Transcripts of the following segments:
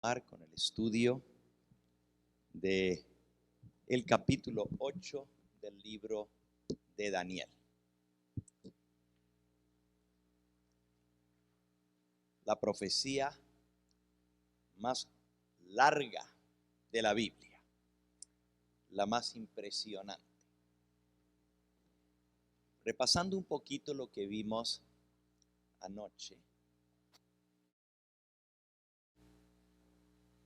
Con el estudio de el capítulo 8 del libro de Daniel. La profecía más larga de la Biblia, la más impresionante. Repasando un poquito lo que vimos anoche,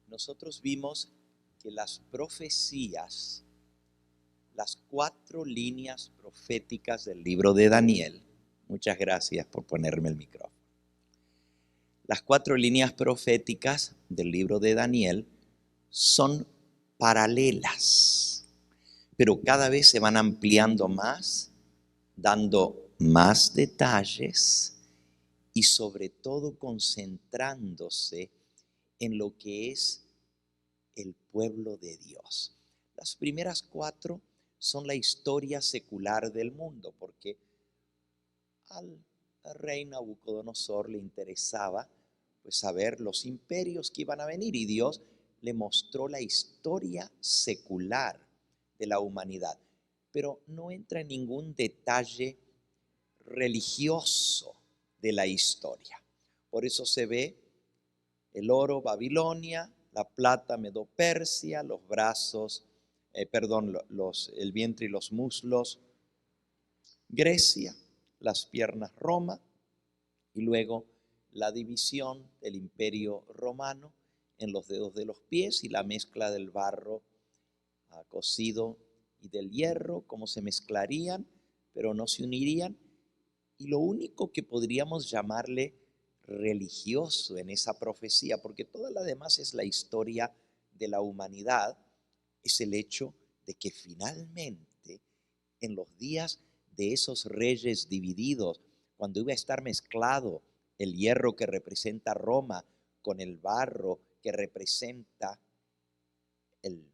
nosotros vimos que las profecías, las 4 líneas proféticas del libro de Daniel, muchas gracias por ponerme el micrófono. Las 4 líneas proféticas del libro de Daniel son paralelas, pero cada vez se van ampliando más, dando más detalles y sobre todo concentrándose en lo que es el pueblo de Dios. Las primeras 4 son la historia secular del mundo, porque al rey Nabucodonosor le interesaba pues saber los imperios que iban a venir, y Dios le mostró la historia secular de la humanidad, pero no entra en ningún detalle religioso de la historia. Por eso se ve el oro Babilonia, la plata Medo-Persia, los brazos, el vientre y los muslos Grecia, las piernas Roma, y luego la división del imperio romano en los dedos de los pies y la mezcla del barro cocido y del hierro, cómo se mezclarían, pero no se unirían. Y lo único que podríamos llamarle religioso en esa profecía, porque toda la demás es la historia de la humanidad, es el hecho de que finalmente en los días de esos reyes divididos, cuando iba a estar mezclado el hierro que representa Roma con el barro que representa el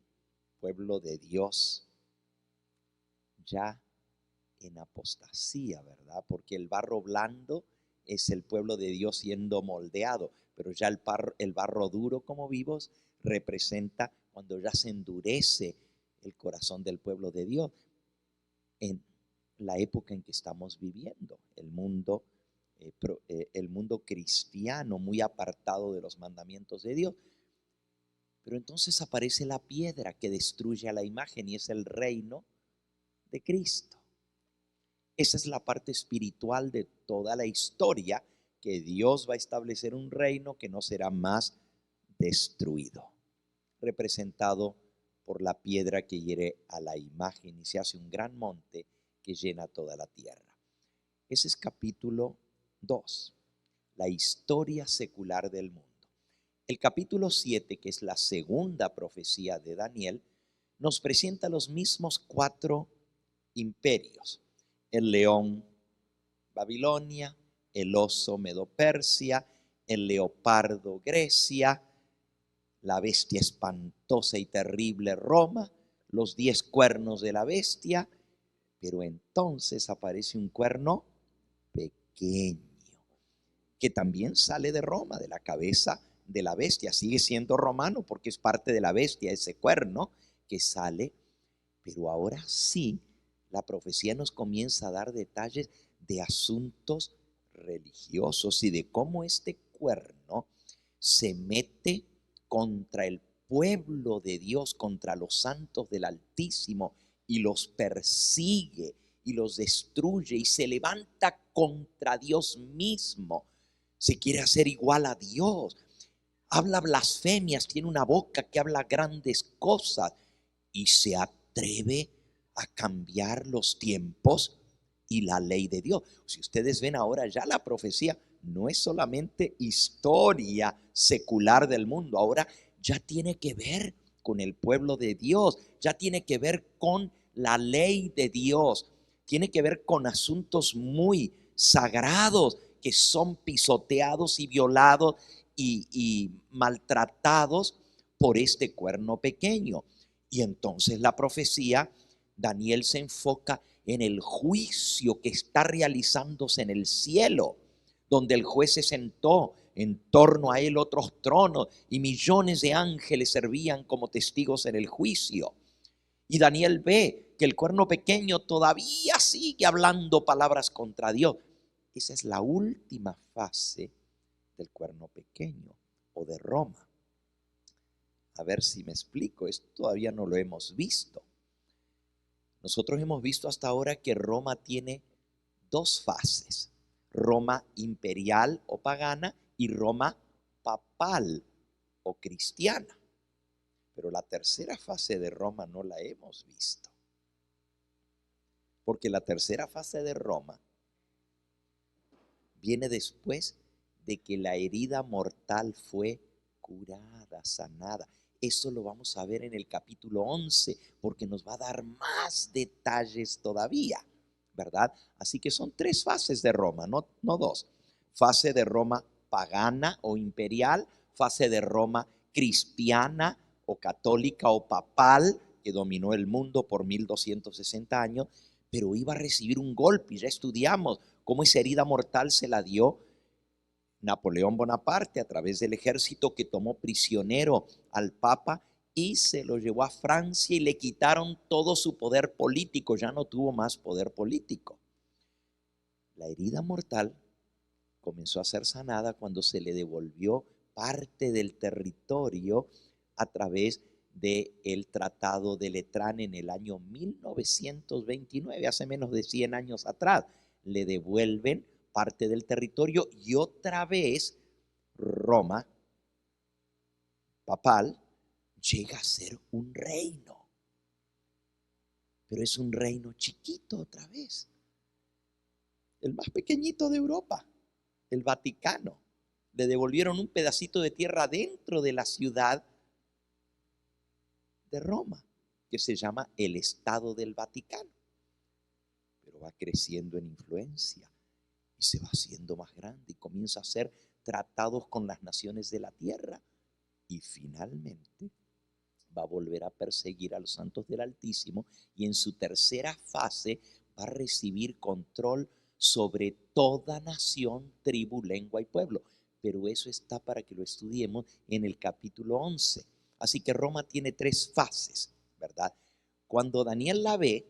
pueblo de Dios, ya en apostasía, ¿verdad? Porque el barro blando es el pueblo de Dios siendo moldeado, pero ya el barro duro como vivos representa cuando ya se endurece el corazón del pueblo de Dios en la época en que estamos viviendo, el mundo cristiano muy apartado de los mandamientos de Dios. Pero entonces aparece la piedra que destruye a la imagen, y es el reino de Cristo. Esa es la parte espiritual de toda la historia, que Dios va a establecer un reino que no será más destruido, representado por la piedra que hiere a la imagen y se hace un gran monte que llena toda la tierra. Ese es capítulo 2, la historia secular del mundo. El capítulo 7, que es la segunda profecía de Daniel, nos presenta los mismos 4 imperios: el león Babilonia, el oso Medo-Persia, el leopardo Grecia, la bestia espantosa y terrible Roma, los 10 cuernos de la bestia. Pero entonces aparece un cuerno pequeño, que también sale de Roma, de la cabeza de la bestia. Sigue siendo romano porque es parte de la bestia, ese cuerno que sale. Pero ahora sí, la profecía nos comienza a dar detalles de asuntos religiosos y de cómo este cuerno se mete contra el pueblo de Dios, contra los santos del Altísimo, y los persigue y los destruye y se levanta contra Dios mismo. Se quiere hacer igual a Dios. Habla blasfemias, tiene una boca que habla grandes cosas y se atreve a cambiar los tiempos y la ley de Dios. Si ustedes ven ahora, ya la profecía no es solamente historia secular del mundo, ahora ya tiene que ver con el pueblo de Dios, ya tiene que ver con la ley de Dios, tiene que ver con asuntos muy sagrados que son pisoteados y violados y maltratados por este cuerno pequeño. Y entonces la profecía, Daniel se enfoca en el juicio que está realizándose en el cielo, donde el juez se sentó en torno a él otros tronos y millones de ángeles servían como testigos en el juicio. Y Daniel ve que el cuerno pequeño todavía sigue hablando palabras contra Dios. Esa es la última fase del cuerno pequeño o de Roma. A ver si me explico, esto todavía no lo hemos visto. Nosotros hemos visto hasta ahora que Roma tiene dos fases: Roma imperial o pagana y Roma papal o cristiana. Pero la tercera fase de Roma no la hemos visto. Porque la tercera fase de Roma viene después de que la herida mortal fue curada, sanada. Eso lo vamos a ver en el capítulo 11, porque nos va a dar más detalles todavía, ¿verdad? Así que son tres fases de Roma, no dos. Fase de Roma pagana o imperial, fase de Roma cristiana o católica o papal, que dominó el mundo por 1260 años, pero iba a recibir un golpe. Y ya estudiamos cómo esa herida mortal se la dio Napoleón Bonaparte a través del ejército, que tomó prisionero al Papa y se lo llevó a Francia y le quitaron todo su poder político. Ya no tuvo más poder político. La herida mortal comenzó a ser sanada cuando se le devolvió parte del territorio a través del Tratado de Letrán en el año 1929, hace menos de 100 años atrás. Le devuelven parte del territorio y otra vez Roma papal llega a ser un reino, pero es un reino chiquito otra vez, el más pequeñito de Europa, el Vaticano. Le devolvieron un pedacito de tierra dentro de la ciudad de Roma, que se llama el Estado del Vaticano, pero va creciendo en influencia y se va haciendo más grande y comienza a hacer tratados con las naciones de la tierra y finalmente va a volver a perseguir a los santos del Altísimo y en su tercera fase va a recibir control sobre toda nación, tribu, lengua y pueblo. Pero eso está para que lo estudiemos en el capítulo 11. Así que Roma tiene tres fases, ¿verdad? Cuando Daniel la ve,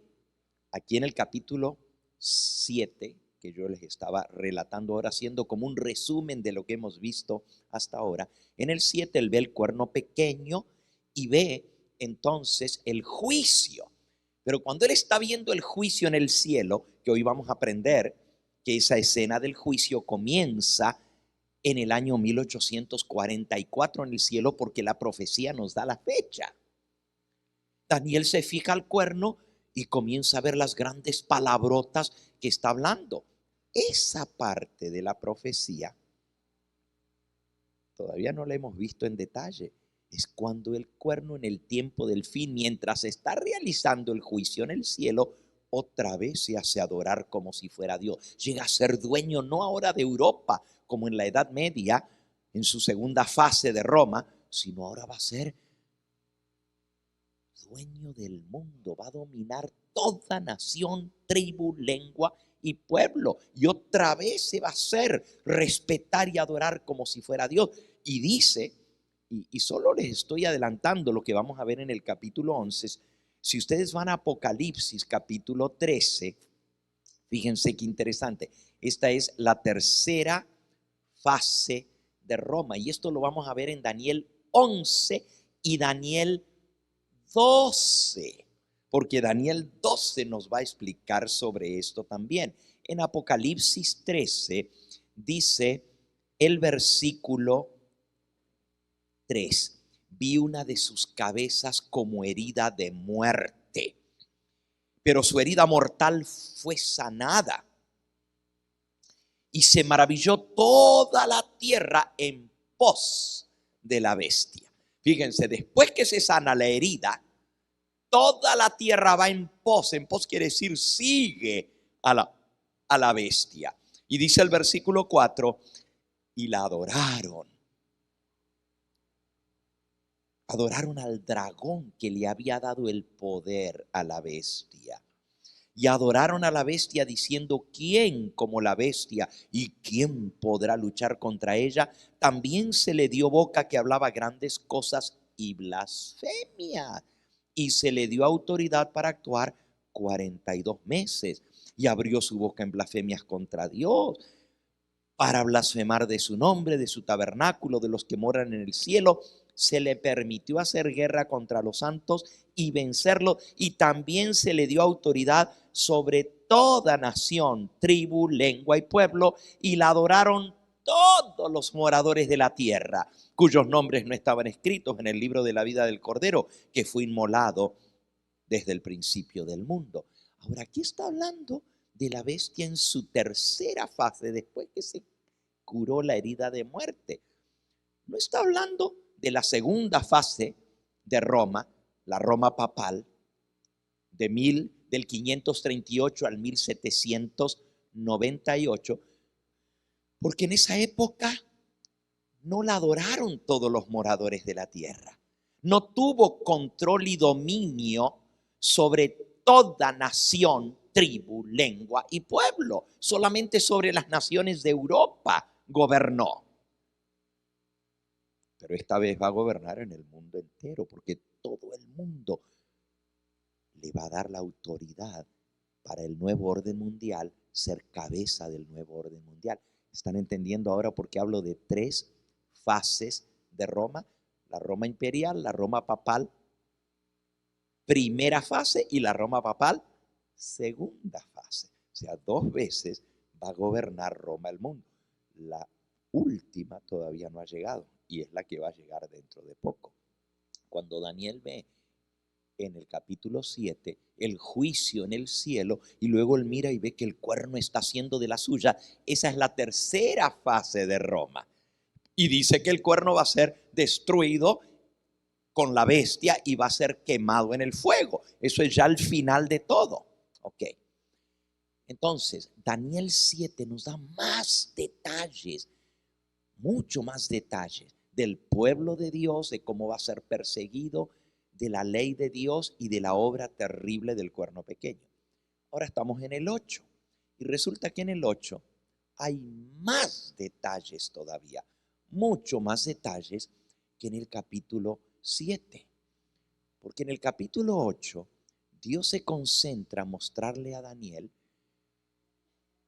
aquí en el capítulo 7, que yo les estaba relatando ahora, haciendo como un resumen de lo que hemos visto hasta ahora, en el 7 él ve el cuerno pequeño y ve entonces el juicio. Pero cuando él está viendo el juicio en el cielo, que hoy vamos a aprender que esa escena del juicio comienza en el año 1844 en el cielo, porque la profecía nos da la fecha. Daniel se fija al cuerno y comienza a ver las grandes palabrotas que está hablando. Esa parte de la profecía todavía no la hemos visto en detalle. Es cuando el cuerno, en el tiempo del fin, mientras está realizando el juicio en el cielo, otra vez se hace adorar como si fuera Dios. Llega a ser dueño no ahora de Europa, como en la Edad Media, en su segunda fase de Roma, sino ahora va a ser dueño del mundo. Va a dominar toda nación, tribu, lengua y pueblo. Y otra vez se va a hacer respetar y adorar como si fuera Dios. Y dice, y solo les estoy adelantando lo que vamos a ver en el capítulo 11. Si ustedes van a Apocalipsis capítulo 13, fíjense qué interesante. Esta es la tercera fase de Roma. Y esto lo vamos a ver en Daniel 11 y Daniel 12. Porque Daniel 12 nos va a explicar sobre esto también. En Apocalipsis 13 dice el versículo 3: vi una de sus cabezas como herida de muerte, pero su herida mortal fue sanada. Y se maravilló toda la tierra en pos de la bestia. Fíjense, después que se sana la herida, toda la tierra va en pos. En pos quiere decir sigue a la bestia. Y dice el versículo 4, y la adoraron. Adoraron al dragón que le había dado el poder a la bestia. y adoraron a la bestia diciendo: ¿quién como la bestia y quién podrá luchar contra ella? También se le dio boca que hablaba grandes cosas y blasfemia, y se le dio autoridad para actuar 42 meses, y abrió su boca en blasfemias contra Dios, para blasfemar de su nombre, de su tabernáculo, de los que moran en el cielo. Se le permitió hacer guerra contra los santos y vencerlos, y también se le dio autoridad sobre toda nación, tribu, lengua y pueblo, y la adoraron todos los moradores de la tierra, cuyos nombres no estaban escritos en el libro de la vida del Cordero, que fue inmolado desde el principio del mundo. Ahora, aquí está hablando de la bestia en su tercera fase, después que se curó la herida de muerte. No está hablando de la segunda fase de Roma, la Roma papal, del 538 al 1798, porque en esa época no la adoraron todos los moradores de la tierra. No tuvo control y dominio sobre toda nación, tribu, lengua y pueblo. Solamente sobre las naciones de Europa gobernó. Pero esta vez va a gobernar en el mundo entero, porque todo el mundo le va a dar la autoridad para el nuevo orden mundial, ser cabeza del nuevo orden mundial. ¿Están entendiendo ahora por qué hablo de tres fases de Roma? La Roma imperial, la Roma papal, primera fase, y la Roma papal, segunda fase. O sea, 2 veces va a gobernar Roma el mundo. La última todavía no ha llegado, y es la que va a llegar dentro de poco. Cuando Daniel ve en el capítulo 7 el juicio en el cielo, y luego él mira y ve que el cuerno está haciendo de la suya, esa es la tercera fase de Roma. Y dice que el cuerno va a ser destruido con la bestia y va a ser quemado en el fuego. Eso es ya el final de todo. Ok. Entonces, Daniel 7 nos da más detalles, mucho más detalles del pueblo de Dios, de cómo va a ser perseguido, de la ley de Dios y de la obra terrible del cuerno pequeño. Ahora estamos en el 8, y resulta que en el 8 hay más detalles todavía, mucho más detalles que en el capítulo 7. Porque en el capítulo 8 Dios se concentra a mostrarle a Daniel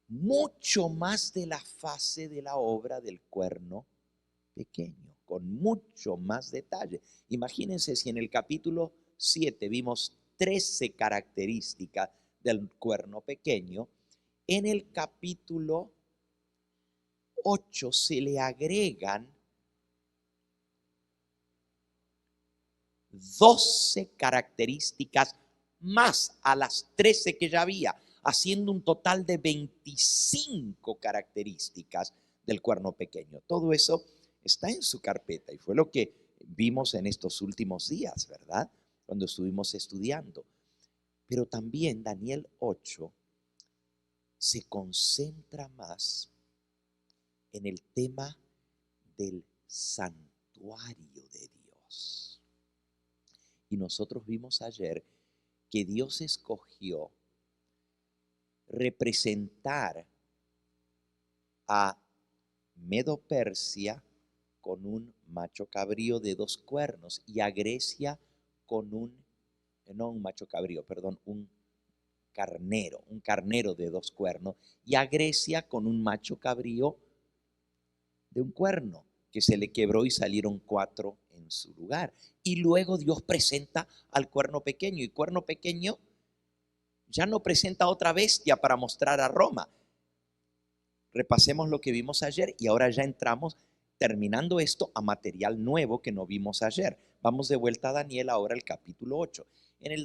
mucho más de la fase de la obra del cuerno pequeño, con mucho más detalle. Imagínense si en el capítulo 7 vimos 13 características del cuerno pequeño, en el capítulo 8 se le agregan 12 características más a las 13 que ya había, haciendo un total de 25 características del cuerno pequeño. Todo eso está en su carpeta y fue lo que vimos en estos últimos días, ¿verdad? Cuando estuvimos estudiando. Pero también Daniel 8 se concentra más en el tema del santuario de Dios. Y nosotros vimos ayer que Dios escogió representar a Medo-Persia con un macho cabrío de 2 cuernos, y a Grecia con un carnero de 2 cuernos, y a Grecia con un macho cabrío de un cuerno, que se le quebró y salieron 4 en su lugar. Y luego Dios presenta al cuerno pequeño, y cuerno pequeño ya no presenta otra bestia para mostrar a Roma. Repasemos lo que vimos ayer y ahora ya entramos, terminando esto, a material nuevo que no vimos ayer. Vamos de vuelta a Daniel, ahora el capítulo 8. En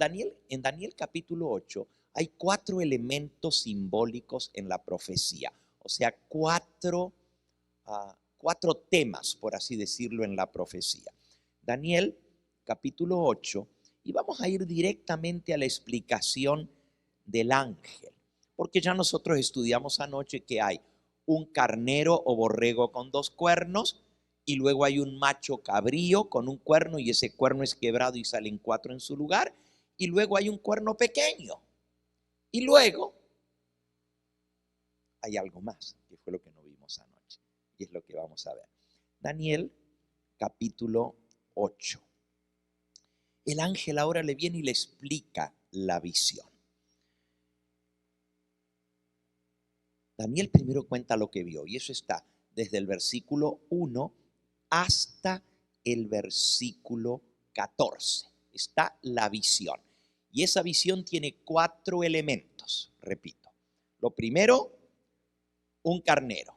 Daniel capítulo 8 hay 4 elementos simbólicos en la profecía, o sea, 4 temas, por así decirlo, en la profecía. Daniel capítulo 8, y vamos a ir directamente a la explicación del ángel, porque ya nosotros estudiamos anoche que hay un carnero o borrego con 2 cuernos, y luego hay un macho cabrío con un cuerno, y ese cuerno es quebrado y salen 4 en su lugar, y luego hay un cuerno pequeño. Y luego hay algo más, que fue lo que no vimos anoche, y es lo que vamos a ver. Daniel, capítulo 8. El ángel ahora le viene y le explica la visión. Daniel primero cuenta lo que vio, y eso está desde el versículo 1 hasta el versículo 14. Está la visión. Y esa visión tiene 4 elementos, repito. Lo primero, un carnero.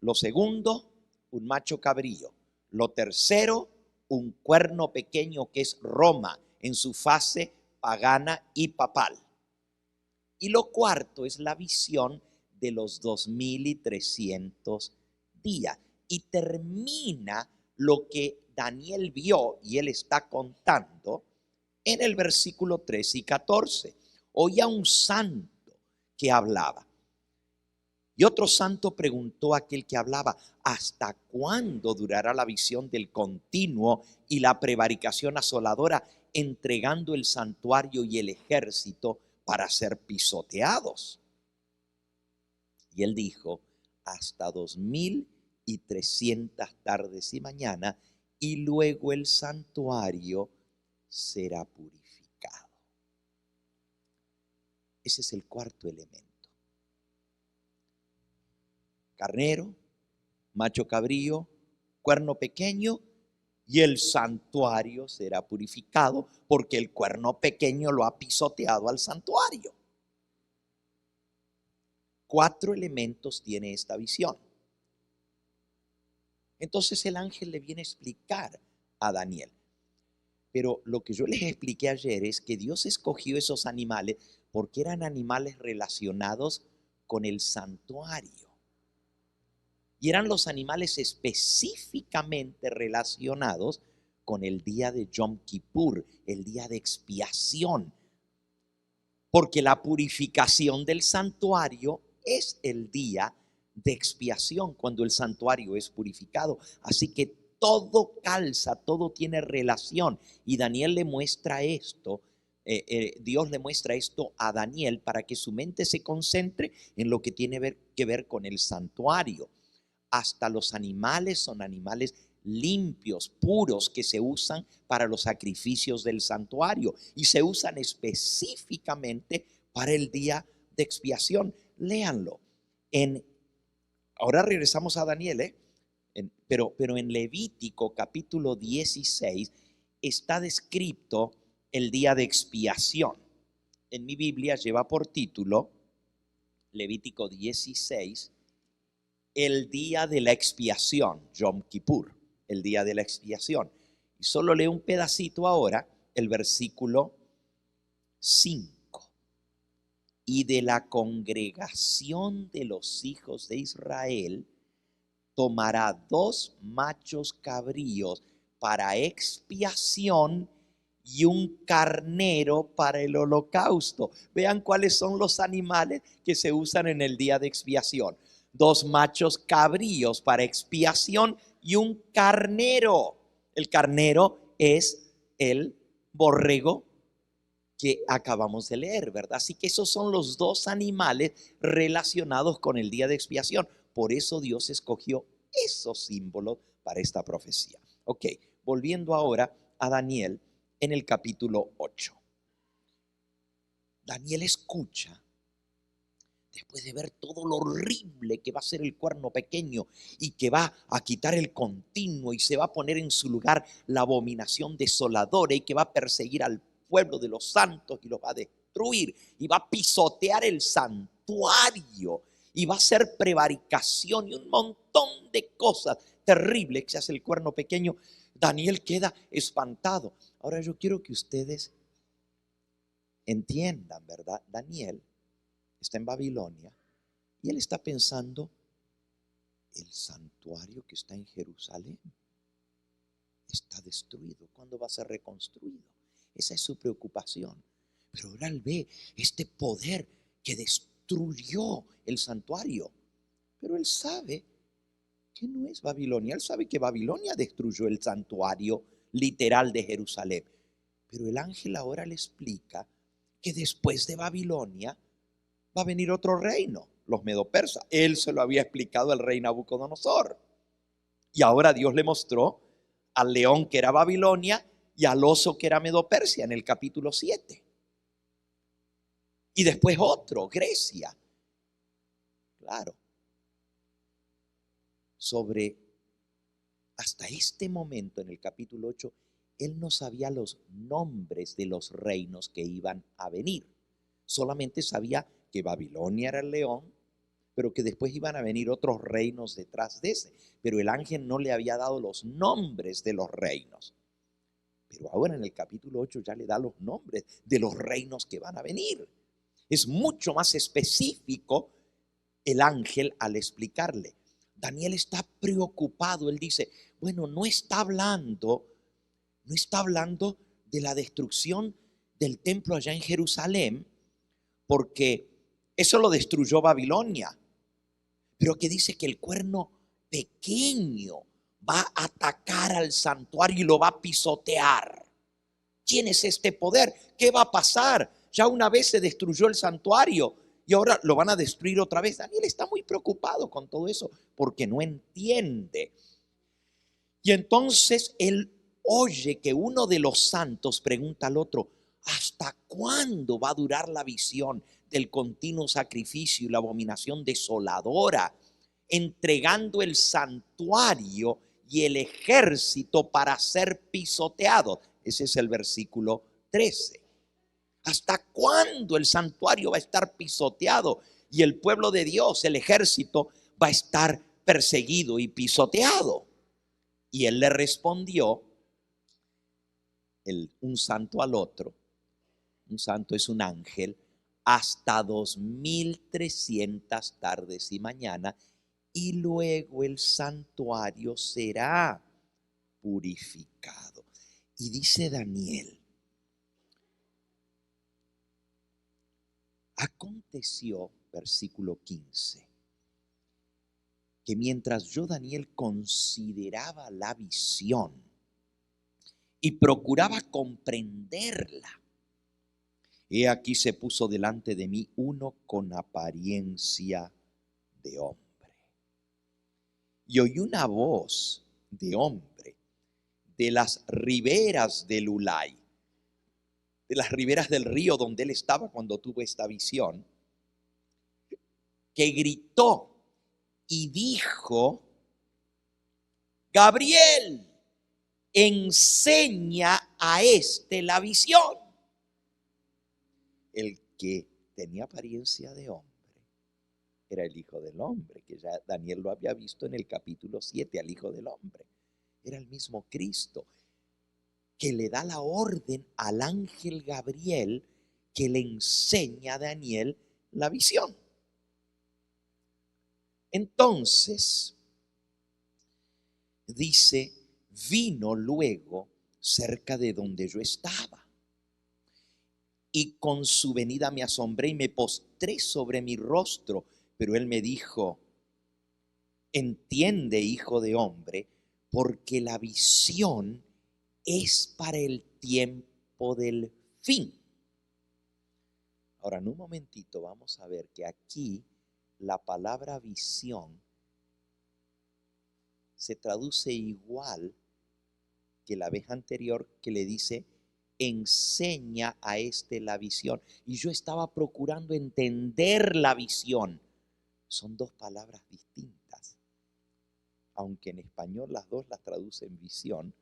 Lo segundo, un macho cabrío. Lo tercero, un cuerno pequeño que es Roma en su fase pagana y papal. Y lo cuarto es la visión de los 2300 días. Y termina lo que Daniel vio y él está contando en el versículo 13 y 14. Oía un santo que hablaba. Y otro santo preguntó a aquel que hablaba: ¿hasta cuándo durará la visión del continuo y la prevaricación asoladora, entregando el santuario y el ejército para ser pisoteados? Y él dijo: hasta 2300 tardes y mañana, y luego el santuario será purificado. Ese es el cuarto elemento. Carnero, macho cabrío, cuerno pequeño, y el santuario será purificado porque el cuerno pequeño lo ha pisoteado al santuario. 4 elementos tiene esta visión. Entonces el ángel le viene a explicar a Daniel. Pero lo que yo les expliqué ayer es que Dios escogió esos animales porque eran animales relacionados con el santuario. Y eran los animales específicamente relacionados con el día de Yom Kippur, el día de expiación. Porque la purificación del santuario es el día de expiación, cuando el santuario es purificado. Así que todo calza, todo tiene relación. Y Daniel le muestra esto, Dios le muestra esto a Daniel para que su mente se concentre en lo que tiene que ver con el santuario. Hasta los animales son animales limpios, puros, que se usan para los sacrificios del santuario y se usan específicamente para el día de expiación. Léanlo. Ahora regresamos a Daniel, pero en Levítico capítulo 16 está descrito el día de expiación. En mi Biblia lleva por título Levítico 16, el día de la expiación, Yom Kippur, el día de la expiación. Y solo leo un pedacito ahora, el versículo 5. Y de la congregación de los hijos de Israel tomará 2 machos cabríos para expiación y un carnero para el holocausto. Vean cuáles son los animales que se usan en el día de expiación. 2 machos cabríos para expiación y un carnero. El carnero es el borrego que acabamos de leer, ¿verdad? Así que esos son los 2 animales relacionados con el día de expiación. Por eso Dios escogió esos símbolos para esta profecía. Ok, volviendo ahora a Daniel en el capítulo 8. Daniel escucha, después de ver todo lo horrible que va a ser el cuerno pequeño y que va a quitar el continuo y se va a poner en su lugar la abominación desoladora y que va a perseguir al pueblo de los santos y los va a destruir y va a pisotear el santuario y va a hacer prevaricación y un montón de cosas terribles que se hace el cuerno pequeño. Daniel queda espantado. Ahora yo quiero que ustedes entiendan, ¿verdad? Daniel está en Babilonia y él está pensando: el santuario que está en Jerusalén está destruido. ¿Cuándo va a ser reconstruido? Esa es su preocupación. Pero ahora él ve este poder que destruyó el santuario. Pero él sabe que no es Babilonia. Él sabe que Babilonia destruyó el santuario literal de Jerusalén. Pero el ángel ahora le explica que después de Babilonia va a venir otro reino, los medo-persas. Él se lo había explicado al rey Nabucodonosor. Y ahora Dios le mostró al león que era Babilonia y al oso que era Medo-Persia en el capítulo 7. Y después otro, Grecia. Claro. Hasta este momento en el capítulo 8, él no sabía los nombres de los reinos que iban a venir. Solamente sabía que Babilonia era el león, pero que después iban a venir otros reinos detrás de ese. Pero el ángel no le había dado los nombres de los reinos. Pero ahora en el capítulo 8 ya le da los nombres de los reinos que van a venir. Es mucho más específico el ángel al explicarle. Daniel está preocupado. Él dice, bueno, no está hablando de la destrucción del templo allá en Jerusalén, porque eso lo destruyó Babilonia. Pero que dice que el cuerno pequeño va a atacar al santuario y lo va a pisotear. ¿Quién es este poder? ¿Qué va a pasar? Ya una vez se destruyó el santuario y ahora lo van a destruir otra vez. Daniel está muy preocupado con todo eso porque no entiende. Y entonces él oye que uno de los santos pregunta al otro, ¿hasta cuándo va a durar la visión del continuo sacrificio y la abominación desoladora, entregando el santuario y el ejército para ser pisoteado? Ese es el versículo 13. ¿Hasta cuándo el santuario va a estar pisoteado y el pueblo de Dios, el ejército, va a estar perseguido y pisoteado? Y él le respondió, un santo al otro, un santo es un ángel, hasta 2300 tardes y mañana, y luego el santuario será purificado. Y dice Daniel, aconteció, versículo 15, que mientras yo, Daniel, consideraba la visión y procuraba comprenderla, he aquí se puso delante de mí uno con apariencia de hombre. Y oí una voz de hombre de las riberas del Ulai, de las riberas del río donde él estaba cuando tuvo esta visión, que gritó y dijo, Gabriel, enseña a este la visión. El que tenía apariencia de hombre era el Hijo del Hombre, que ya Daniel lo había visto en el capítulo 7, al Hijo del Hombre. Era el mismo Cristo, que le da la orden al ángel Gabriel que le enseña a Daniel la visión. Entonces, dice, vino luego cerca de donde yo estaba, y con su venida me asombré y me postré sobre mi rostro, pero él me dijo, entiende, hijo de hombre, porque la visión es para el tiempo del fin. Ahora, en un momentito vamos a ver que aquí la palabra visión se traduce igual que la vez anterior, que le dice, enseña a este la visión. Y yo estaba procurando entender la visión. Son dos palabras distintas. Aunque en español las dos las traducen visión,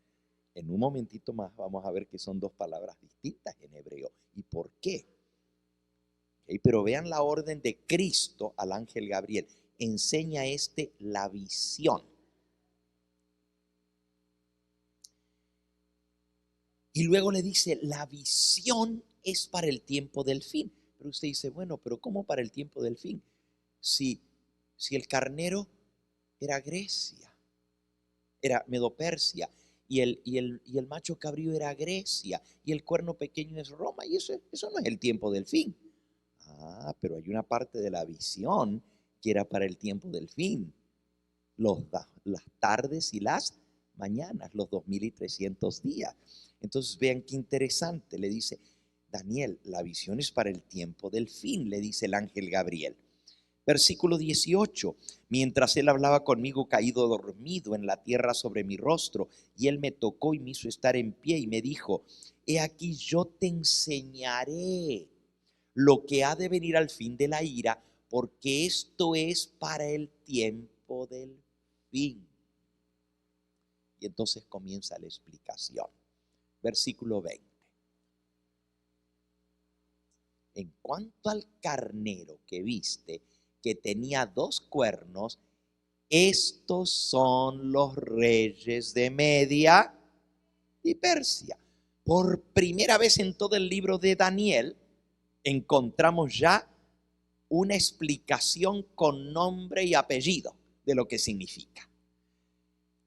en un momentito más vamos a ver que son dos palabras distintas en hebreo. ¿Y por qué? Pero vean la orden de Cristo al ángel Gabriel. Enseña a este la visión. Y luego le dice, la visión es para el tiempo del fin. Pero usted dice, bueno, pero ¿cómo para el tiempo del fin? Si el carnero era Grecia, era Medo-Persia, y el macho cabrío era Grecia, y el cuerno pequeño es Roma, y eso no es el tiempo del fin. Ah, pero hay una parte de la visión que era para el tiempo del fin. Las tardes y las mañanas, los 2300 días. Entonces vean qué interesante, le dice, Daniel, la visión es para el tiempo del fin, le dice el ángel Gabriel. Versículo 18, mientras él hablaba conmigo, caído dormido en la tierra sobre mi rostro, y él me tocó y me hizo estar en pie y me dijo, he aquí yo te enseñaré lo que ha de venir al fin de la ira, porque esto es para el tiempo del fin. Y entonces comienza la explicación. Versículo 20. En cuanto al carnero que viste, que tenía 2 cuernos, estos son los reyes de Media y Persia. Por primera vez en todo el libro de Daniel encontramos ya una explicación con nombre y apellido de lo que significa.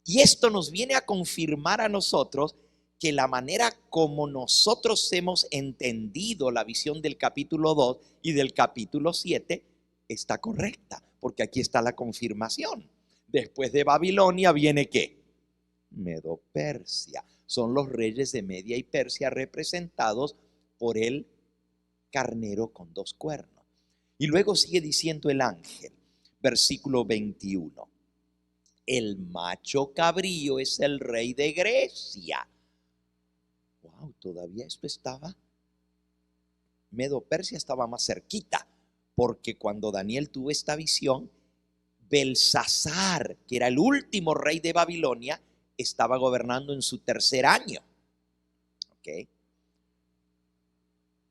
Y esto nos viene a confirmar a nosotros que la manera como nosotros hemos entendido la visión del capítulo 2 y del capítulo 7 está correcta, porque aquí está la confirmación. Después de Babilonia viene ¿qué? Medo-Persia. Son los reyes de Media y Persia representados por el carnero con 2 cuernos. Y luego sigue diciendo el ángel, versículo 21. El macho cabrío es el rey de Grecia. Wow, todavía esto estaba. Medo-Persia estaba más cerquita, porque cuando Daniel tuvo esta visión, Belsasar, que era el último rey de Babilonia, estaba gobernando en su 3er año. ¿Ok?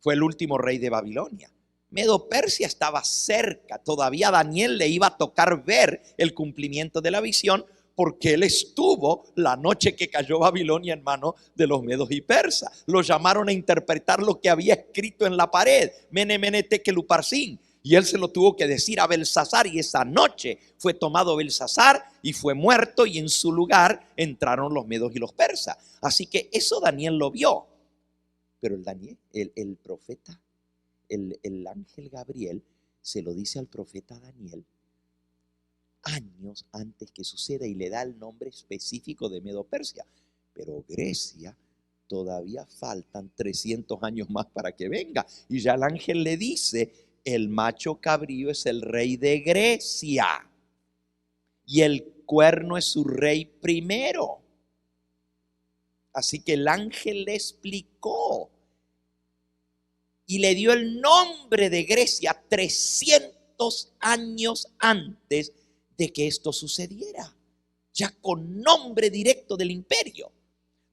Fue el último rey de Babilonia. Medo-Persia estaba cerca. Todavía a Daniel le iba a tocar ver el cumplimiento de la visión, porque él estuvo la noche que cayó Babilonia en manos de los medos y persas. Lo llamaron a interpretar lo que había escrito en la pared, Mene, Mene, Tekel, Uparsin. Y él se lo tuvo que decir a Belsasar, y esa noche fue tomado Belsasar y fue muerto, y en su lugar entraron los medos y los persas. Así que eso Daniel lo vio. Pero el profeta, el ángel Gabriel se lo dice al profeta Daniel años antes que suceda, y le da el nombre específico de Medo-Persia. Pero Grecia, todavía faltan 300 años más para que venga. Y ya el ángel le dice, el macho cabrío es el rey de Grecia, y el cuerno es su rey primero. Así que el ángel le explicó y le dio el nombre de Grecia 300 años antes de que esto sucediera, ya con nombre directo del imperio.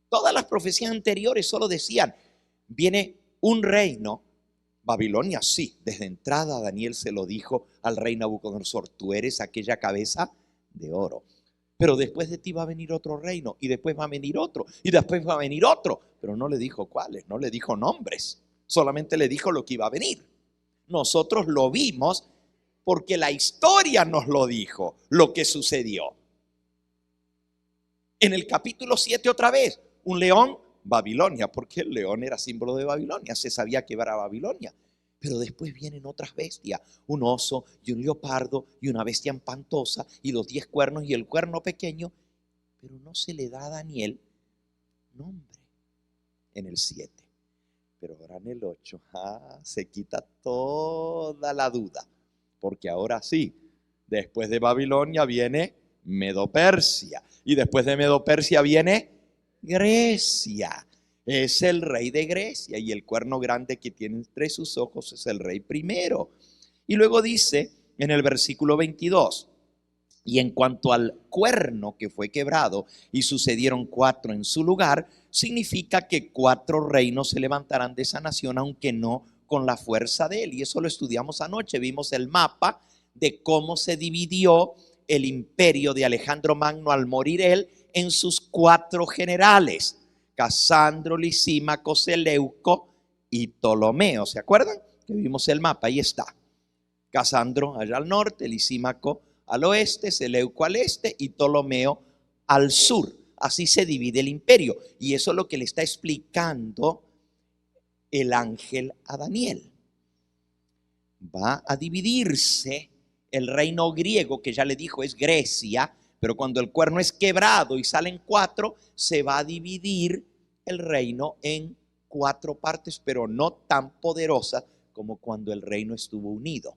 Todas las profecías anteriores solo decían, viene un reino. Babilonia, sí, desde entrada Daniel se lo dijo al rey Nabucodonosor, tú eres aquella cabeza de oro. Pero después de ti va a venir otro reino, y después va a venir otro, y después va a venir otro. Pero no le dijo cuáles, no le dijo nombres, solamente le dijo lo que iba a venir. Nosotros lo vimos porque la historia nos lo dijo, lo que sucedió. En el capítulo 7 otra vez, un león, Babilonia, porque el león era símbolo de Babilonia, se sabía que era Babilonia. Pero después vienen otras bestias, un oso y un leopardo y una bestia espantosa y los 10 cuernos y el cuerno pequeño. Pero no se le da a Daniel nombre en el 7. Pero ahora en el 8 se quita toda la duda. Porque ahora sí, después de Babilonia viene Medo-Persia. Y después de Medo-Persia viene Grecia. Es el rey de Grecia, y el cuerno grande que tiene entre sus ojos es el rey primero. Y luego dice en el versículo 22, y en cuanto al cuerno que fue quebrado y sucedieron 4 en su lugar, significa que 4 reinos se levantarán de esa nación, aunque no con la fuerza de él. Y eso lo estudiamos anoche, vimos el mapa de cómo se dividió el imperio de Alejandro Magno al morir él en sus 4 generales: Casandro, Lisímaco, Seleuco y Ptolomeo. ¿Se acuerdan? Que vimos el mapa, ahí está. Casandro allá al norte, Lisímaco al oeste, Seleuco al este y Ptolomeo al sur. Así se divide el imperio. Y eso es lo que le está explicando el ángel a Daniel. Va a dividirse el reino griego, que ya le dijo es Grecia, pero cuando el cuerno es quebrado y salen 4, se va a dividir el reino en 4 partes, pero no tan poderosas como cuando el reino estuvo unido.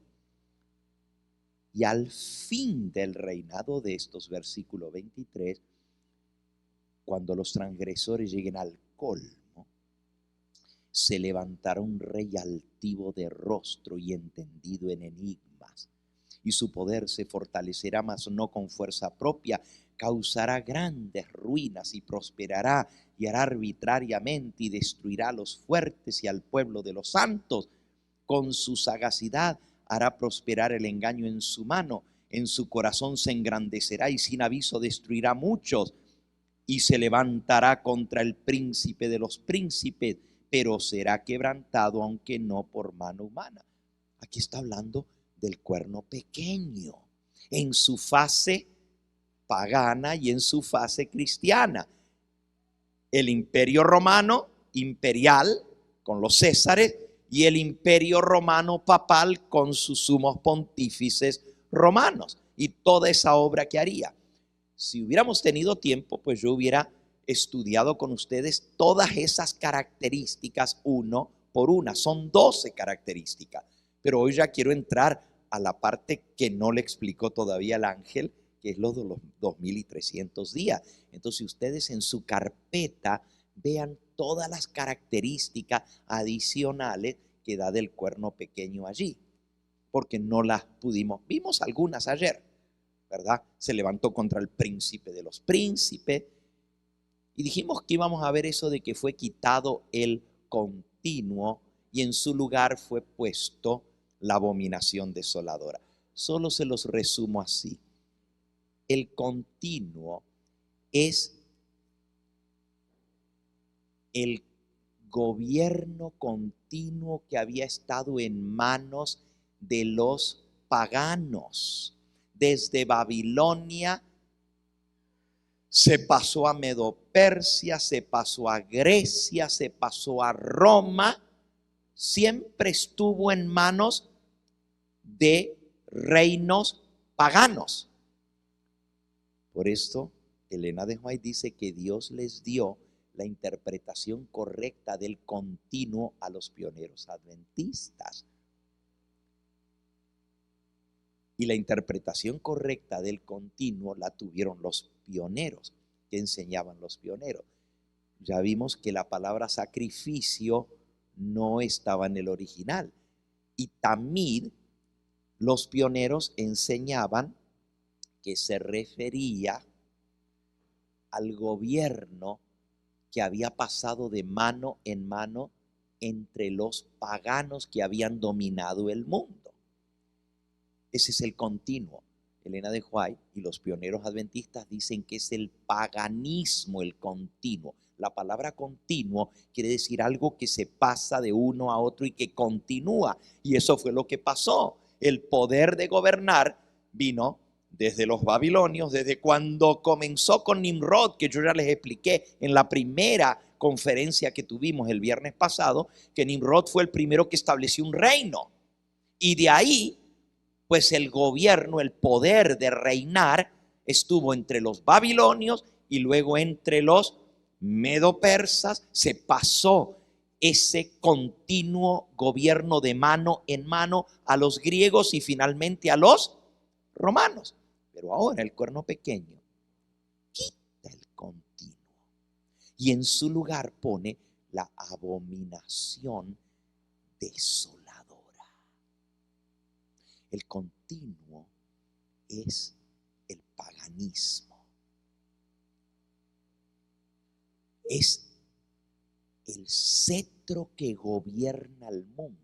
Y al fin del reinado de estos, versículo 23, cuando los transgresores lleguen al colmo, se levantará un rey altivo de rostro y entendido en enigmas, y su poder se fortalecerá, mas no con fuerza propia. Causará grandes ruinas y prosperará y hará arbitrariamente y destruirá a los fuertes y al pueblo de los santos. Con su sagacidad hará prosperar el engaño en su mano. En su corazón se engrandecerá y sin aviso destruirá a muchos. Y se levantará contra el príncipe de los príncipes, pero será quebrantado, aunque no por mano humana. Aquí está hablando del cuerno pequeño, en su fase pagana y en su fase cristiana. El imperio romano imperial con los césares y el imperio romano papal con sus sumos pontífices romanos y toda esa obra que haría. Si hubiéramos tenido tiempo, pues yo hubiera estudiado con ustedes todas esas características uno por una. Son 12 características, pero hoy ya quiero entrar a la parte que no le explicó todavía el ángel, que es lo de los 2300 días. Entonces ustedes en su carpeta vean todas las características adicionales que da del cuerno pequeño allí, porque no las pudimos, vimos algunas ayer, ¿verdad? Se levantó contra el príncipe de los príncipes y dijimos que íbamos a ver eso de que fue quitado el continuo y en su lugar fue puesto la abominación desoladora. Solo se los resumo así. El continuo es el gobierno continuo que había estado en manos de los paganos. Desde Babilonia se pasó a Medo-Persia, se pasó a Grecia, se pasó a Roma. Siempre estuvo en manos de reinos paganos. Por esto, Elena de White dice que Dios les dio la interpretación correcta del continuo a los pioneros adventistas. Y la interpretación correcta del continuo la tuvieron los pioneros, que enseñaban los pioneros. Ya vimos que la palabra sacrificio no estaba en el original. Y tamid, los pioneros enseñaban que se refería al gobierno que había pasado de mano en mano entre los paganos que habían dominado el mundo. Ese es el continuo. Elena de White y los pioneros adventistas dicen que es el paganismo el continuo. La palabra continuo quiere decir algo que se pasa de uno a otro y que continúa. Y eso fue lo que pasó. El poder de gobernar vino desde los babilonios, desde cuando comenzó con Nimrod, que yo ya les expliqué en la primera conferencia que tuvimos el viernes pasado, que Nimrod fue el primero que estableció un reino. Y de ahí, pues el gobierno, el poder de reinar estuvo entre los babilonios y luego entre los medo-persas. Se pasó ese continuo gobierno de mano en mano a los griegos y finalmente a los romanos. Pero ahora el cuerno pequeño quita el continuo y en su lugar pone la abominación desoladora. El continuo es el paganismo. Es el cetro que gobierna el mundo.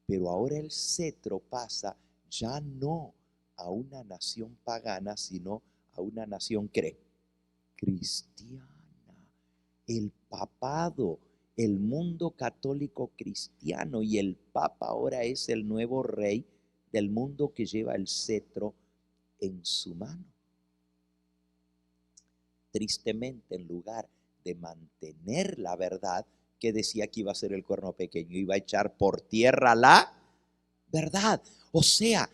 Pero ahora el cetro pasa ya no a una nación pagana, sino a una nación cristiana. El papado, el mundo católico cristiano, y el papa ahora es el nuevo rey del mundo que lleva el cetro en su mano. Tristemente, en lugar de mantener la verdad que decía que iba a ser el cuerno pequeño, iba a echar por tierra la verdad. O sea,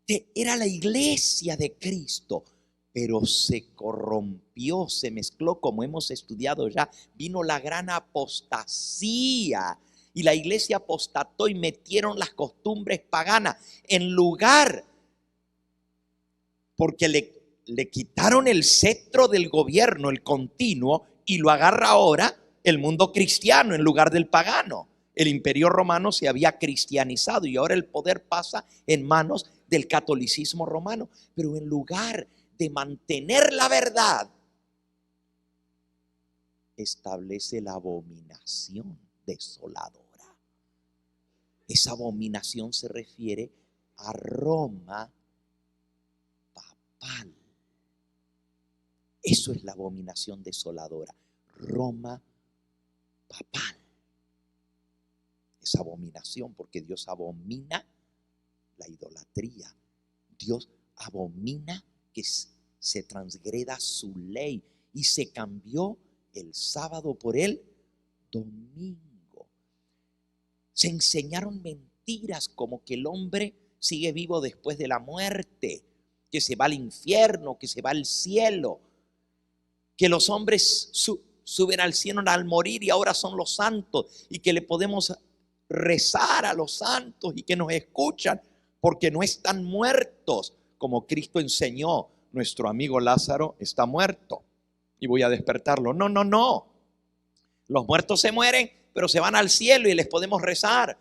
era la iglesia de Cristo, pero se corrompió, se mezcló, como hemos estudiado ya, vino la gran apostasía y la iglesia apostató y metieron las costumbres paganas en lugar, porque le quitaron el cetro del gobierno, el continuo, y lo agarra ahora el mundo cristiano en lugar del pagano. El imperio romano se había cristianizado y ahora el poder pasa en manos del catolicismo romano. Pero en lugar de mantener la verdad, establece la abominación desoladora. Esa abominación se refiere a Roma papal. Eso es la abominación desoladora. Roma papal. Es abominación porque Dios abomina la idolatría. Dios abomina que se transgreda su ley y se cambió el sábado por el domingo. Se enseñaron mentiras como que el hombre sigue vivo después de la muerte, que se va al infierno, que se va al cielo, que los hombres suben al cielo al morir y ahora son los santos y que le podemos rezar a los santos y que nos escuchan porque no están muertos, como Cristo enseñó. Nuestro amigo Lázaro está muerto y voy a despertarlo. No, no, no. Los muertos se mueren, pero se van al cielo y les podemos rezar.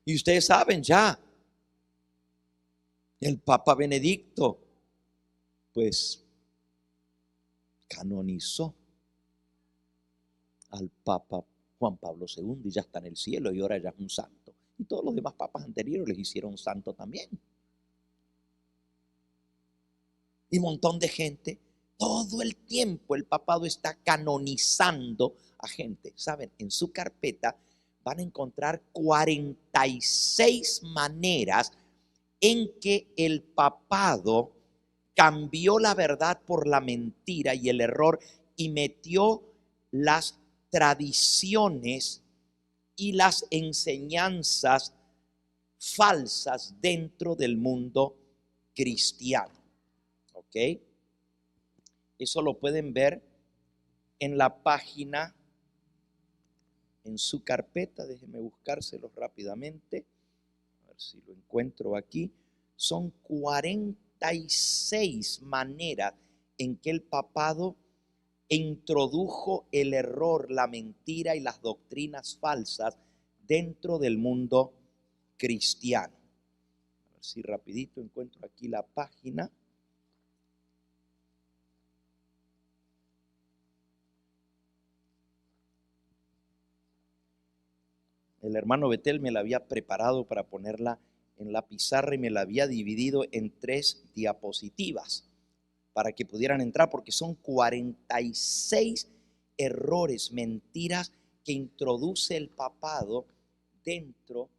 Y ustedes saben ya, el Papa Benedicto, pues, canonizó al Papa Juan Pablo II y ya está en el cielo y ahora ya es un santo. Y todos los demás papas anteriores les hicieron santo también. Y un montón de gente, todo el tiempo el papado está canonizando a gente. Saben, en su carpeta van a encontrar 46 maneras en que el papado cambió la verdad por la mentira y el error y metió las tradiciones y las enseñanzas falsas dentro del mundo cristiano. ¿Ok? Eso lo pueden ver en la página, en su carpeta. Déjenme buscárselo rápidamente. A ver si lo encuentro aquí. Son 46 maneras en que el papado introdujo el error, la mentira y las doctrinas falsas dentro del mundo cristiano. A ver si rapidito encuentro aquí la página. El hermano Betel me la había preparado para ponerla en la pizarra y me la había dividido en 3 diapositivas para que pudieran entrar, porque son 46 errores, mentiras que introduce el papado dentro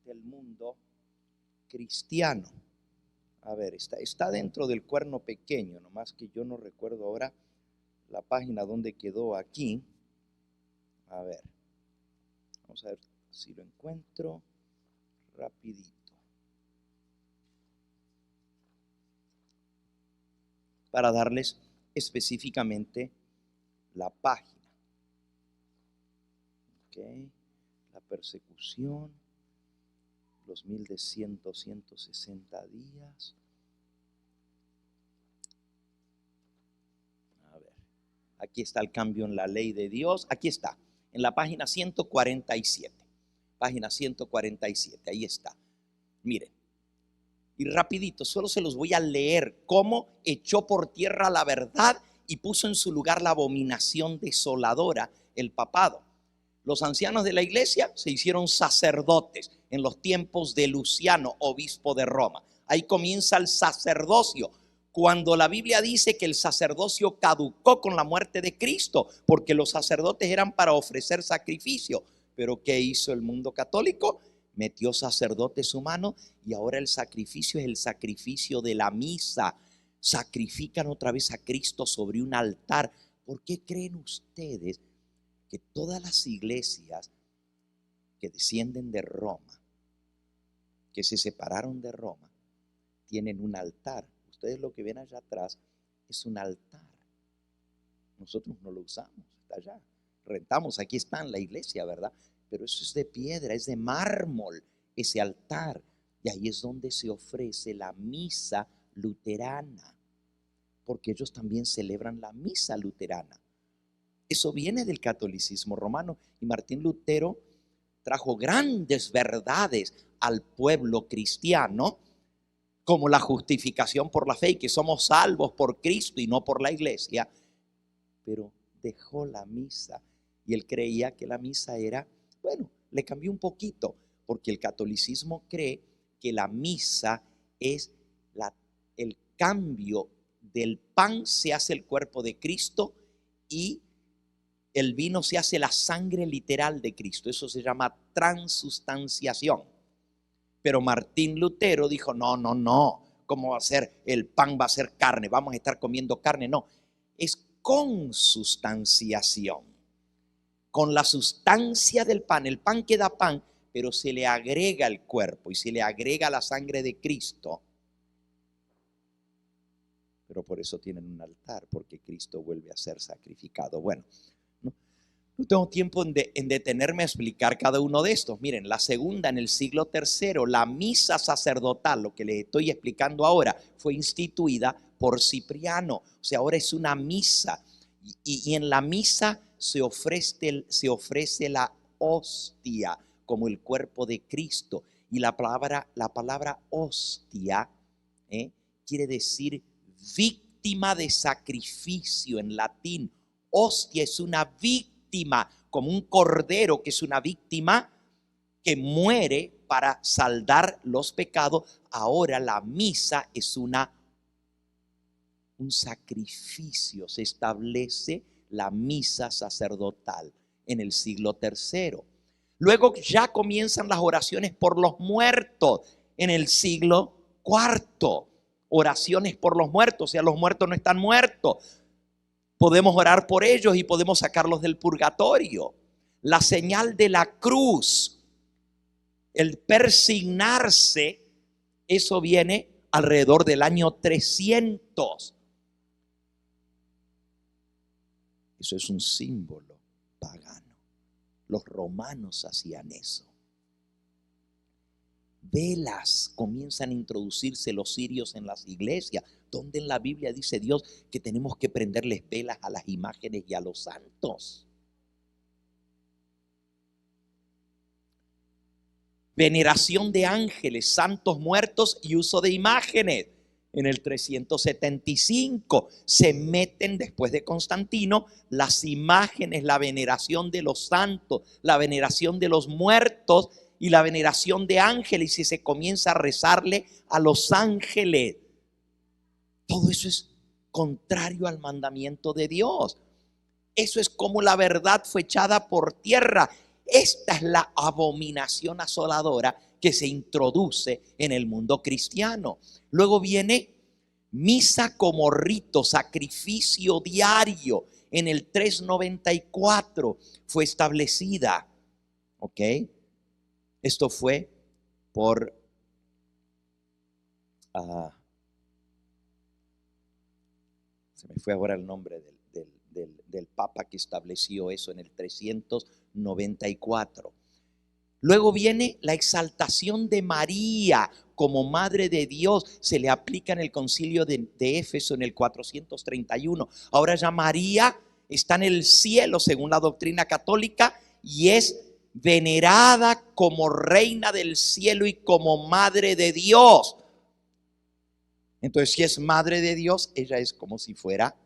del mundo cristiano. A ver, está dentro del cuerno pequeño, nomás que yo no recuerdo ahora la página donde quedó aquí. A ver, vamos a ver si lo encuentro rapidito. Para darles específicamente la página. Okay. La persecución, los 160 días. A ver, aquí está el cambio en la ley de Dios. Aquí está, en la página 147. Página 147, ahí está. Miren. Y rapidito, solo se los voy a leer cómo echó por tierra la verdad y puso en su lugar la abominación desoladora, el papado. Los ancianos de la iglesia se hicieron sacerdotes en los tiempos de Luciano, obispo de Roma. Ahí comienza el sacerdocio. Cuando la Biblia dice que el sacerdocio caducó con la muerte de Cristo, porque los sacerdotes eran para ofrecer sacrificio. Pero ¿qué hizo el mundo católico? Metió sacerdotes humanos y ahora el sacrificio es el sacrificio de la misa. Sacrifican otra vez a Cristo sobre un altar. ¿Por qué creen ustedes que todas las iglesias que descienden de Roma, que se separaron de Roma, tienen un altar? Ustedes lo que ven allá atrás es un altar. Nosotros no lo usamos, está allá. Rentamos, aquí está en la iglesia, ¿verdad? Pero eso es de piedra, es de mármol, ese altar. Y ahí es donde se ofrece la misa luterana, porque ellos también celebran la misa luterana. Eso viene del catolicismo romano y Martín Lutero trajo grandes verdades al pueblo cristiano, como la justificación por la fe y que somos salvos por Cristo y no por la iglesia, pero dejó la misa y él creía que la misa era, bueno, le cambió un poquito, porque el catolicismo cree que la misa es el cambio del pan se hace el cuerpo de Cristo y el vino se hace la sangre literal de Cristo. Eso se llama transustanciación. Pero Martín Lutero dijo, no, ¿cómo va a ser? El pan va a ser carne, vamos a estar comiendo carne. No, es consustanciación. Con la sustancia del pan, el pan queda pan, pero se le agrega el cuerpo y se le agrega la sangre de Cristo. Pero por eso tienen un altar, porque Cristo vuelve a ser sacrificado. Bueno, no tengo tiempo en detenerme a explicar cada uno de estos. Miren, la segunda en el siglo III, la misa sacerdotal, lo que les estoy explicando ahora, fue instituida por Cipriano. O sea, ahora es una misa. Y en la misa se ofrece la hostia como el cuerpo de Cristo. Y la palabra hostia quiere decir víctima de sacrificio en latín. Hostia es una víctima, como un cordero que es una víctima que muere para saldar los pecados. Ahora la misa es un sacrificio. Se establece la misa sacerdotal en el siglo III. Luego ya comienzan las oraciones por los muertos en el siglo IV. Oraciones por los muertos, o sea, los muertos no están muertos. Podemos orar por ellos y podemos sacarlos del purgatorio. La señal de la cruz, el persignarse, eso viene alrededor del año 300. Eso es un símbolo pagano. Los romanos hacían eso. Velas, comienzan a introducirse los cirios en las iglesias, donde en la Biblia dice Dios que tenemos que prenderles velas a las imágenes y a los santos. Veneración de ángeles, santos muertos y uso de imágenes. En el 375 se meten, después de Constantino, las imágenes, la veneración de los santos, la veneración de los muertos y la veneración de ángeles, y se comienza a rezarle a los ángeles. Todo eso es contrario al mandamiento de Dios. Eso es como la verdad fue echada por tierra. Esta es la abominación asoladora que se introduce en el mundo cristiano. Luego viene misa como rito, sacrificio diario. En el 394 fue establecida. ¿Ok? Esto fue por se me fue ahora el nombre del papa que estableció eso en el 394. Luego viene la exaltación de María como Madre de Dios. Se le aplica en el concilio de Éfeso en el 431. Ahora ya María está en el cielo según la doctrina católica y es venerada como reina del cielo y como Madre de Dios. Entonces, si es Madre de Dios, ella es como si fuera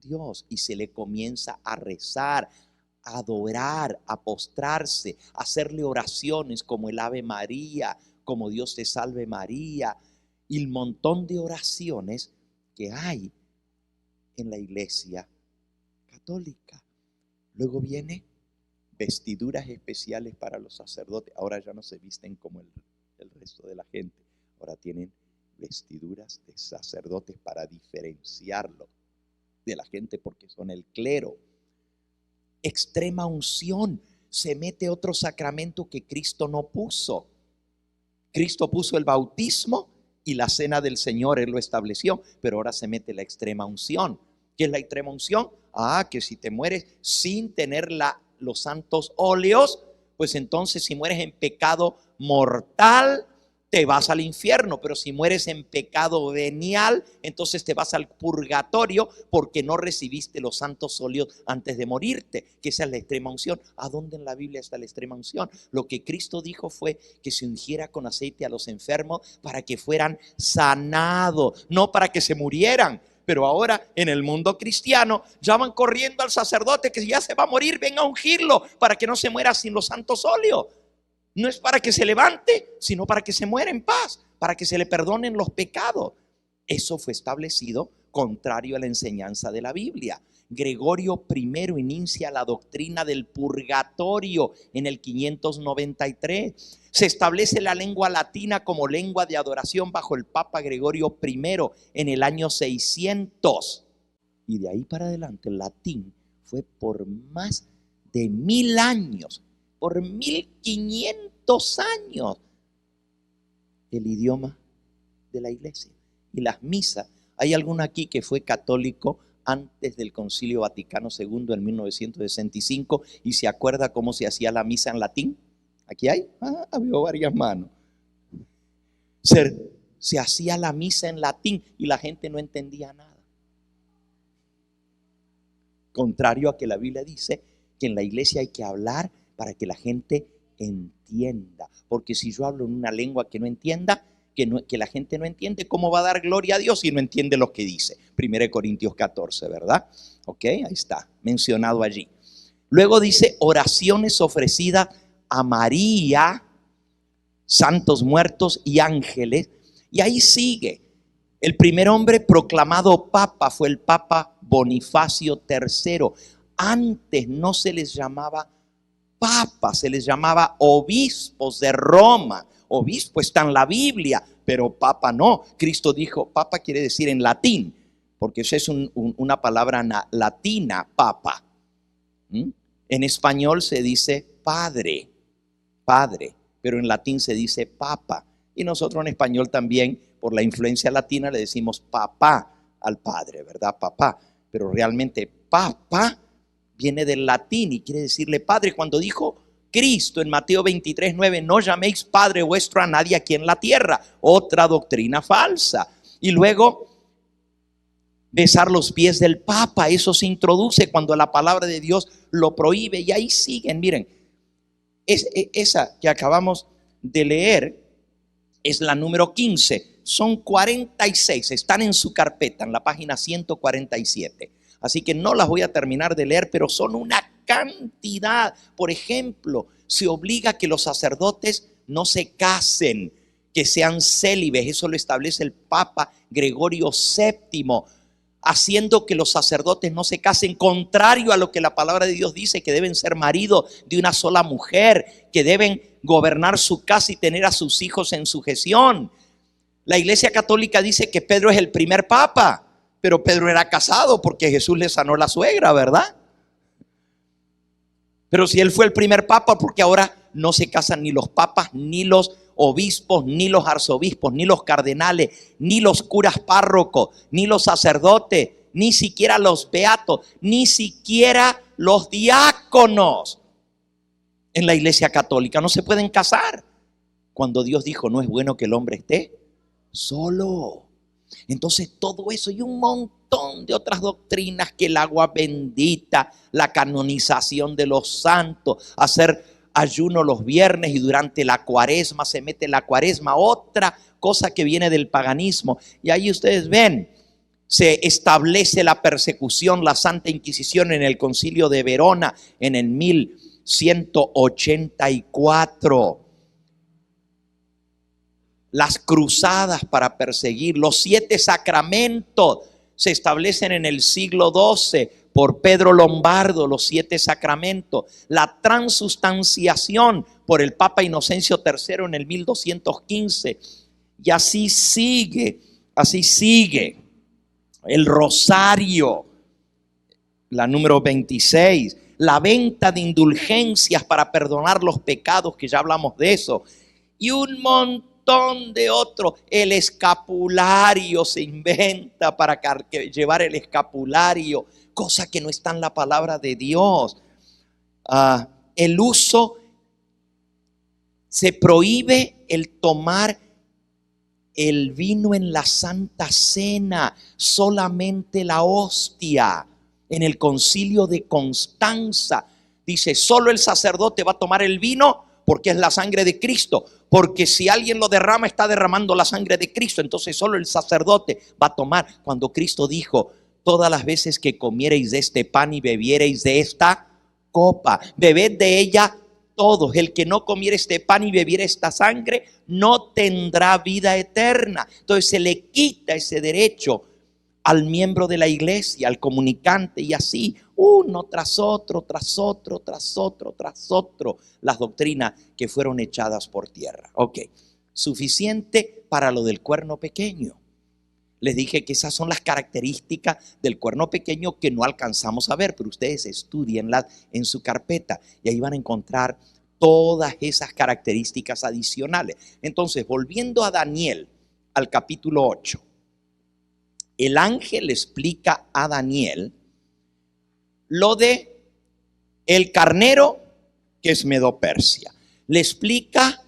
Dios y se le comienza a rezar, a adorar, a postrarse, a hacerle oraciones como el Ave María, como Dios te salve María, y el montón de oraciones que hay en la iglesia católica. Luego viene vestiduras especiales para los sacerdotes. Ahora ya no se visten como el resto de la gente. Ahora tienen vestiduras de sacerdotes para diferenciarlo de la gente porque son el clero. Extrema unción. Se mete otro sacramento que Cristo no puso. Cristo puso el bautismo y la cena del Señor Él lo estableció, pero ahora se mete la extrema unción. ¿Qué es la extrema unción? Que si te mueres sin tener los santos óleos, pues entonces si mueres en pecado mortal, te vas al infierno, pero si mueres en pecado venial, entonces te vas al purgatorio porque no recibiste los santos óleos antes de morirte, que esa es la extrema unción. ¿A dónde en la Biblia está la extrema unción? Lo que Cristo dijo fue que se ungiera con aceite a los enfermos para que fueran sanados, no para que se murieran. Pero ahora en el mundo cristiano ya van corriendo al sacerdote que ya se va a morir, ven a ungirlo para que no se muera sin los santos óleos. No es para que se levante, sino para que se muera en paz, para que se le perdonen los pecados. Eso fue establecido contrario a la enseñanza de la Biblia. Gregorio I inicia la doctrina del purgatorio en el 593. Se establece la lengua latina como lengua de adoración bajo el Papa Gregorio I en el año 600. Y de ahí para adelante el latín fue por más de 1000 años, por 1500 años, el idioma de la iglesia. Y las misas, hay alguno aquí que fue católico antes del Concilio Vaticano II en 1965 y se acuerda cómo se hacía la misa en latín. Aquí hay, había varias manos. Se hacía la misa en latín y la gente no entendía nada. Contrario a que la Biblia dice que en la iglesia hay que hablar para que la gente entienda. Porque si yo hablo en una lengua que no entienda, que la gente no entiende, ¿cómo va a dar gloria a Dios si no entiende lo que dice? 1 Corintios 14, ¿verdad? Ok, ahí está, mencionado allí. Luego dice oraciones ofrecidas a María, santos muertos y ángeles. Y ahí sigue. El primer hombre proclamado papa fue el Papa Bonifacio III. Antes no se les llamaba papa, se les llamaba obispos de Roma. Obispo está en la Biblia, pero papa no. Cristo dijo, papa quiere decir en latín, porque eso es una palabra latina, papa. En español se dice padre, pero en latín se dice papa. Y nosotros en español también, por la influencia latina, le decimos papá al padre, ¿verdad? Papá. Pero realmente papa viene del latín y quiere decirle padre. Cuando dijo Cristo en Mateo 23:9, no llaméis padre vuestro a nadie aquí en la tierra, otra doctrina falsa. Y luego besar los pies del Papa, eso se introduce cuando la palabra de Dios lo prohíbe. Y ahí siguen, miren, esa que acabamos de leer es la número 15, son 46, están en su carpeta en la página 147. Así que no las voy a terminar de leer, pero son una cantidad. Por ejemplo, se obliga a que los sacerdotes no se casen, que sean célibes. Eso lo establece el Papa Gregorio VII, haciendo que los sacerdotes no se casen, contrario a lo que la palabra de Dios dice, que deben ser maridos de una sola mujer, que deben gobernar su casa y tener a sus hijos en sujeción. La Iglesia Católica dice que Pedro es el primer papa, pero Pedro era casado porque Jesús le sanó la suegra, ¿verdad? Pero si él fue el primer papa, porque ahora no se casan ni los papas, ni los obispos, ni los arzobispos, ni los cardenales, ni los curas párrocos, ni los sacerdotes, ni siquiera los beatos, ni siquiera los diáconos en la Iglesia Católica no se pueden casar, cuando Dios dijo no es bueno que el hombre esté solo. Entonces todo eso y un montón de otras doctrinas, que el agua bendita, la canonización de los santos, hacer ayuno los viernes y durante la cuaresma, se mete la cuaresma, otra cosa que viene del paganismo. Y ahí ustedes ven, se establece la persecución, la Santa Inquisición en el Concilio de Verona en el 1184. Las cruzadas para perseguir, los 7 sacramentos se establecen en el siglo XII por Pedro Lombardo, los 7 sacramentos. La transustanciación por el Papa Inocencio III en el 1215. Y así sigue. El rosario, la número 26. La venta de indulgencias para perdonar los pecados, que ya hablamos de eso. Y un montón montón de otros. El escapulario se inventa para llevar el escapulario, cosa que no está en la palabra de Dios. El uso, se prohíbe el tomar el vino en la Santa Cena, solamente la hostia. En el concilio de Constanza dice, solo el sacerdote va a tomar el vino porque es la sangre de Cristo, porque si alguien lo derrama, está derramando la sangre de Cristo, entonces solo el sacerdote va a tomar. Cuando Cristo dijo, todas las veces que comiereis de este pan y bebiereis de esta copa, bebed de ella todos. El que no comiera este pan y bebiera esta sangre no tendrá vida eterna. Entonces se le quita ese derecho al miembro de la iglesia, al comunicante, y así uno tras otro, tras otro, tras otro, tras otro, las doctrinas que fueron echadas por tierra. Ok, suficiente para lo del cuerno pequeño. Les dije que esas son las características del cuerno pequeño que no alcanzamos a ver, pero ustedes estudienlas en su carpeta y ahí van a encontrar todas esas características adicionales. Entonces, volviendo a Daniel, al capítulo 8, el ángel le explica a Daniel lo de el carnero, que es Medo-Persia. Le explica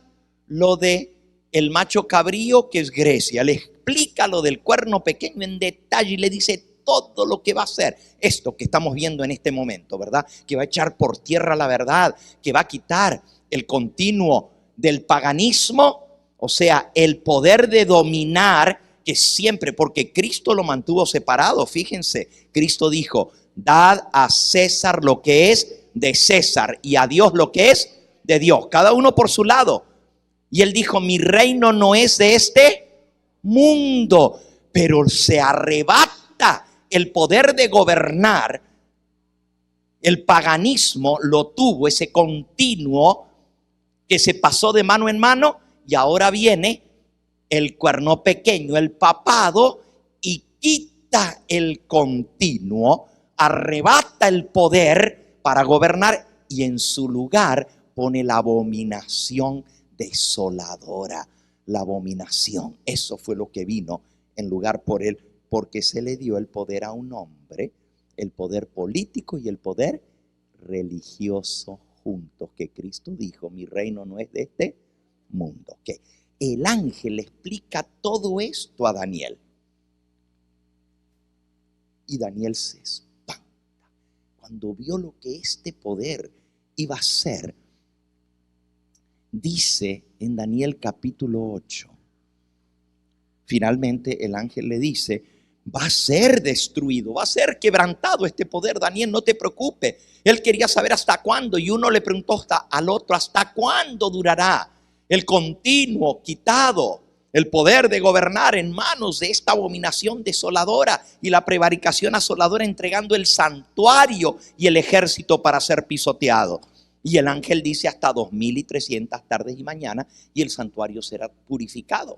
lo de el macho cabrío, que es Grecia. Le explica lo del cuerno pequeño en detalle y le dice todo lo que va a hacer. Esto que estamos viendo en este momento, ¿verdad? Que va a echar por tierra la verdad, que va a quitar el continuo del paganismo, o sea, el poder de dominar que siempre, porque Cristo lo mantuvo separado. Fíjense, Cristo dijo, dad a César lo que es de César y a Dios lo que es de Dios, cada uno por su lado. Y él dijo, mi reino no es de este mundo, pero se arrebata el poder de gobernar. El paganismo lo tuvo, ese continuo que se pasó de mano en mano, y ahora viene el cuerno pequeño, el papado, y quita el continuo, arrebata el poder para gobernar y en su lugar pone la abominación desoladora. La abominación, eso fue lo que vino en lugar por él, porque se le dio el poder a un hombre, el poder político y el poder religioso juntos, que Cristo dijo, mi reino no es de este mundo. Que el ángel le explica todo esto a Daniel y Daniel se espanta cuando vio lo que este poder iba a ser. Dice en Daniel capítulo 8, finalmente el ángel le dice, va a ser destruido, va a ser quebrantado este poder. Daniel, no te preocupes. Él quería saber hasta cuándo, y uno le preguntó al otro, ¿hasta cuándo durará el continuo quitado, el poder de gobernar en manos de esta abominación desoladora y la prevaricación asoladora, entregando el santuario y el ejército para ser pisoteado? Y el ángel dice hasta 2300 tardes y mañanas, y el santuario será purificado.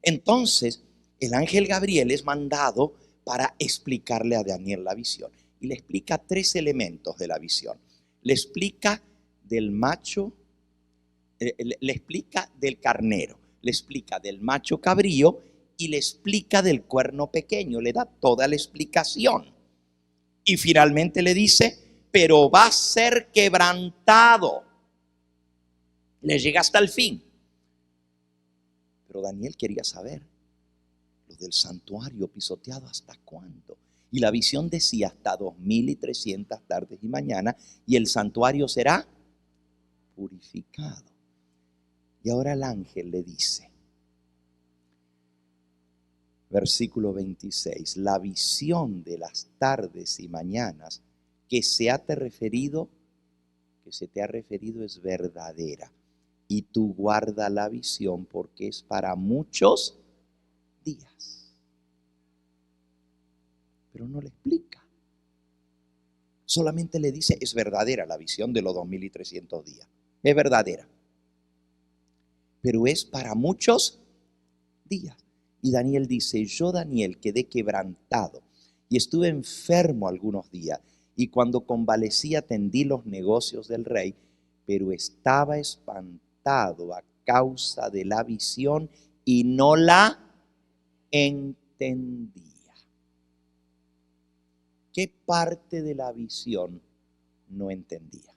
Entonces el ángel Gabriel es mandado para explicarle a Daniel la visión, y le explica 3 elementos de la visión. Le explica del macho, le explica del carnero, le explica del macho cabrío y le explica del cuerno pequeño. Le da toda la explicación y finalmente le dice, pero va a ser quebrantado. Le llega hasta el fin. Pero Daniel quería saber lo del santuario pisoteado, ¿hasta cuándo? Y la visión decía hasta 2300 tardes y mañanas, y el santuario será purificado. Y ahora el ángel le dice, versículo 26, la visión de las tardes y mañanas que se te ha referido es verdadera, y tú guarda la visión porque es para muchos días. Pero no le explica, solamente le dice, es verdadera la visión de los 2300 días, es verdadera, pero es para muchos días. Y Daniel dice, yo Daniel quedé quebrantado y estuve enfermo algunos días, y cuando convalecí atendí los negocios del rey, pero estaba espantado a causa de la visión y no la entendía. ¿Qué parte de la visión no entendía?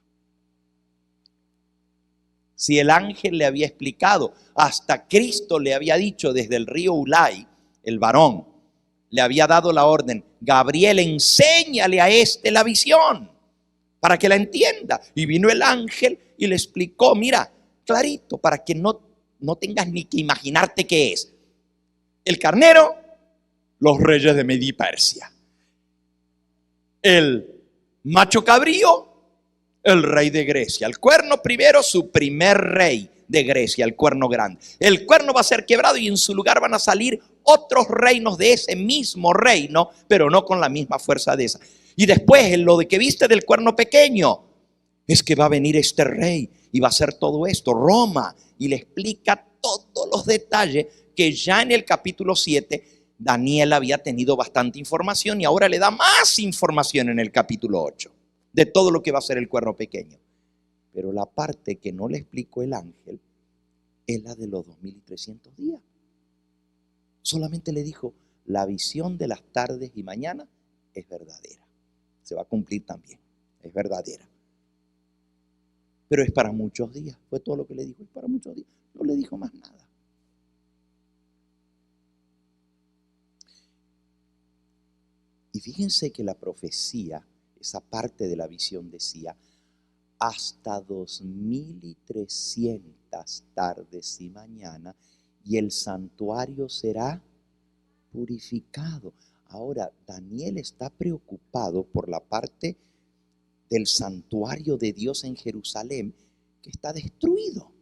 Si el ángel le había explicado, hasta Cristo le había dicho desde el río Ulai, el varón, le había dado la orden: Gabriel, enséñale a este la visión para que la entienda. Y vino el ángel y le explicó, mira, clarito, para que no tengas ni que imaginarte qué es. El carnero, los reyes de Media y Persia. El macho cabrío, el rey de Grecia. El cuerno primero, su primer rey de Grecia, el cuerno grande. El cuerno va a ser quebrado y en su lugar van a salir otros reinos de ese mismo reino, pero no con la misma fuerza de esa. Y después, en lo de que viste del cuerno pequeño, es que va a venir este rey y va a hacer todo esto, Roma, y le explica todos los detalles que ya en el capítulo 7 Daniel había tenido bastante información, y ahora le da más información en el capítulo 8 de todo lo que va a ser el cuerno pequeño. Pero la parte que no le explicó el ángel es la de los 2300 días. Solamente le dijo: la visión de las tardes y mañana es verdadera, se va a cumplir también, es verdadera, pero es para muchos días. Fue todo lo que le dijo, es para muchos días. No le dijo más nada. Y fíjense que la profecía, esa parte de la visión decía: hasta 2300 tardes y mañana, y el santuario será purificado. Ahora, Daniel está preocupado por la parte del santuario de Dios en Jerusalén, que está destruido.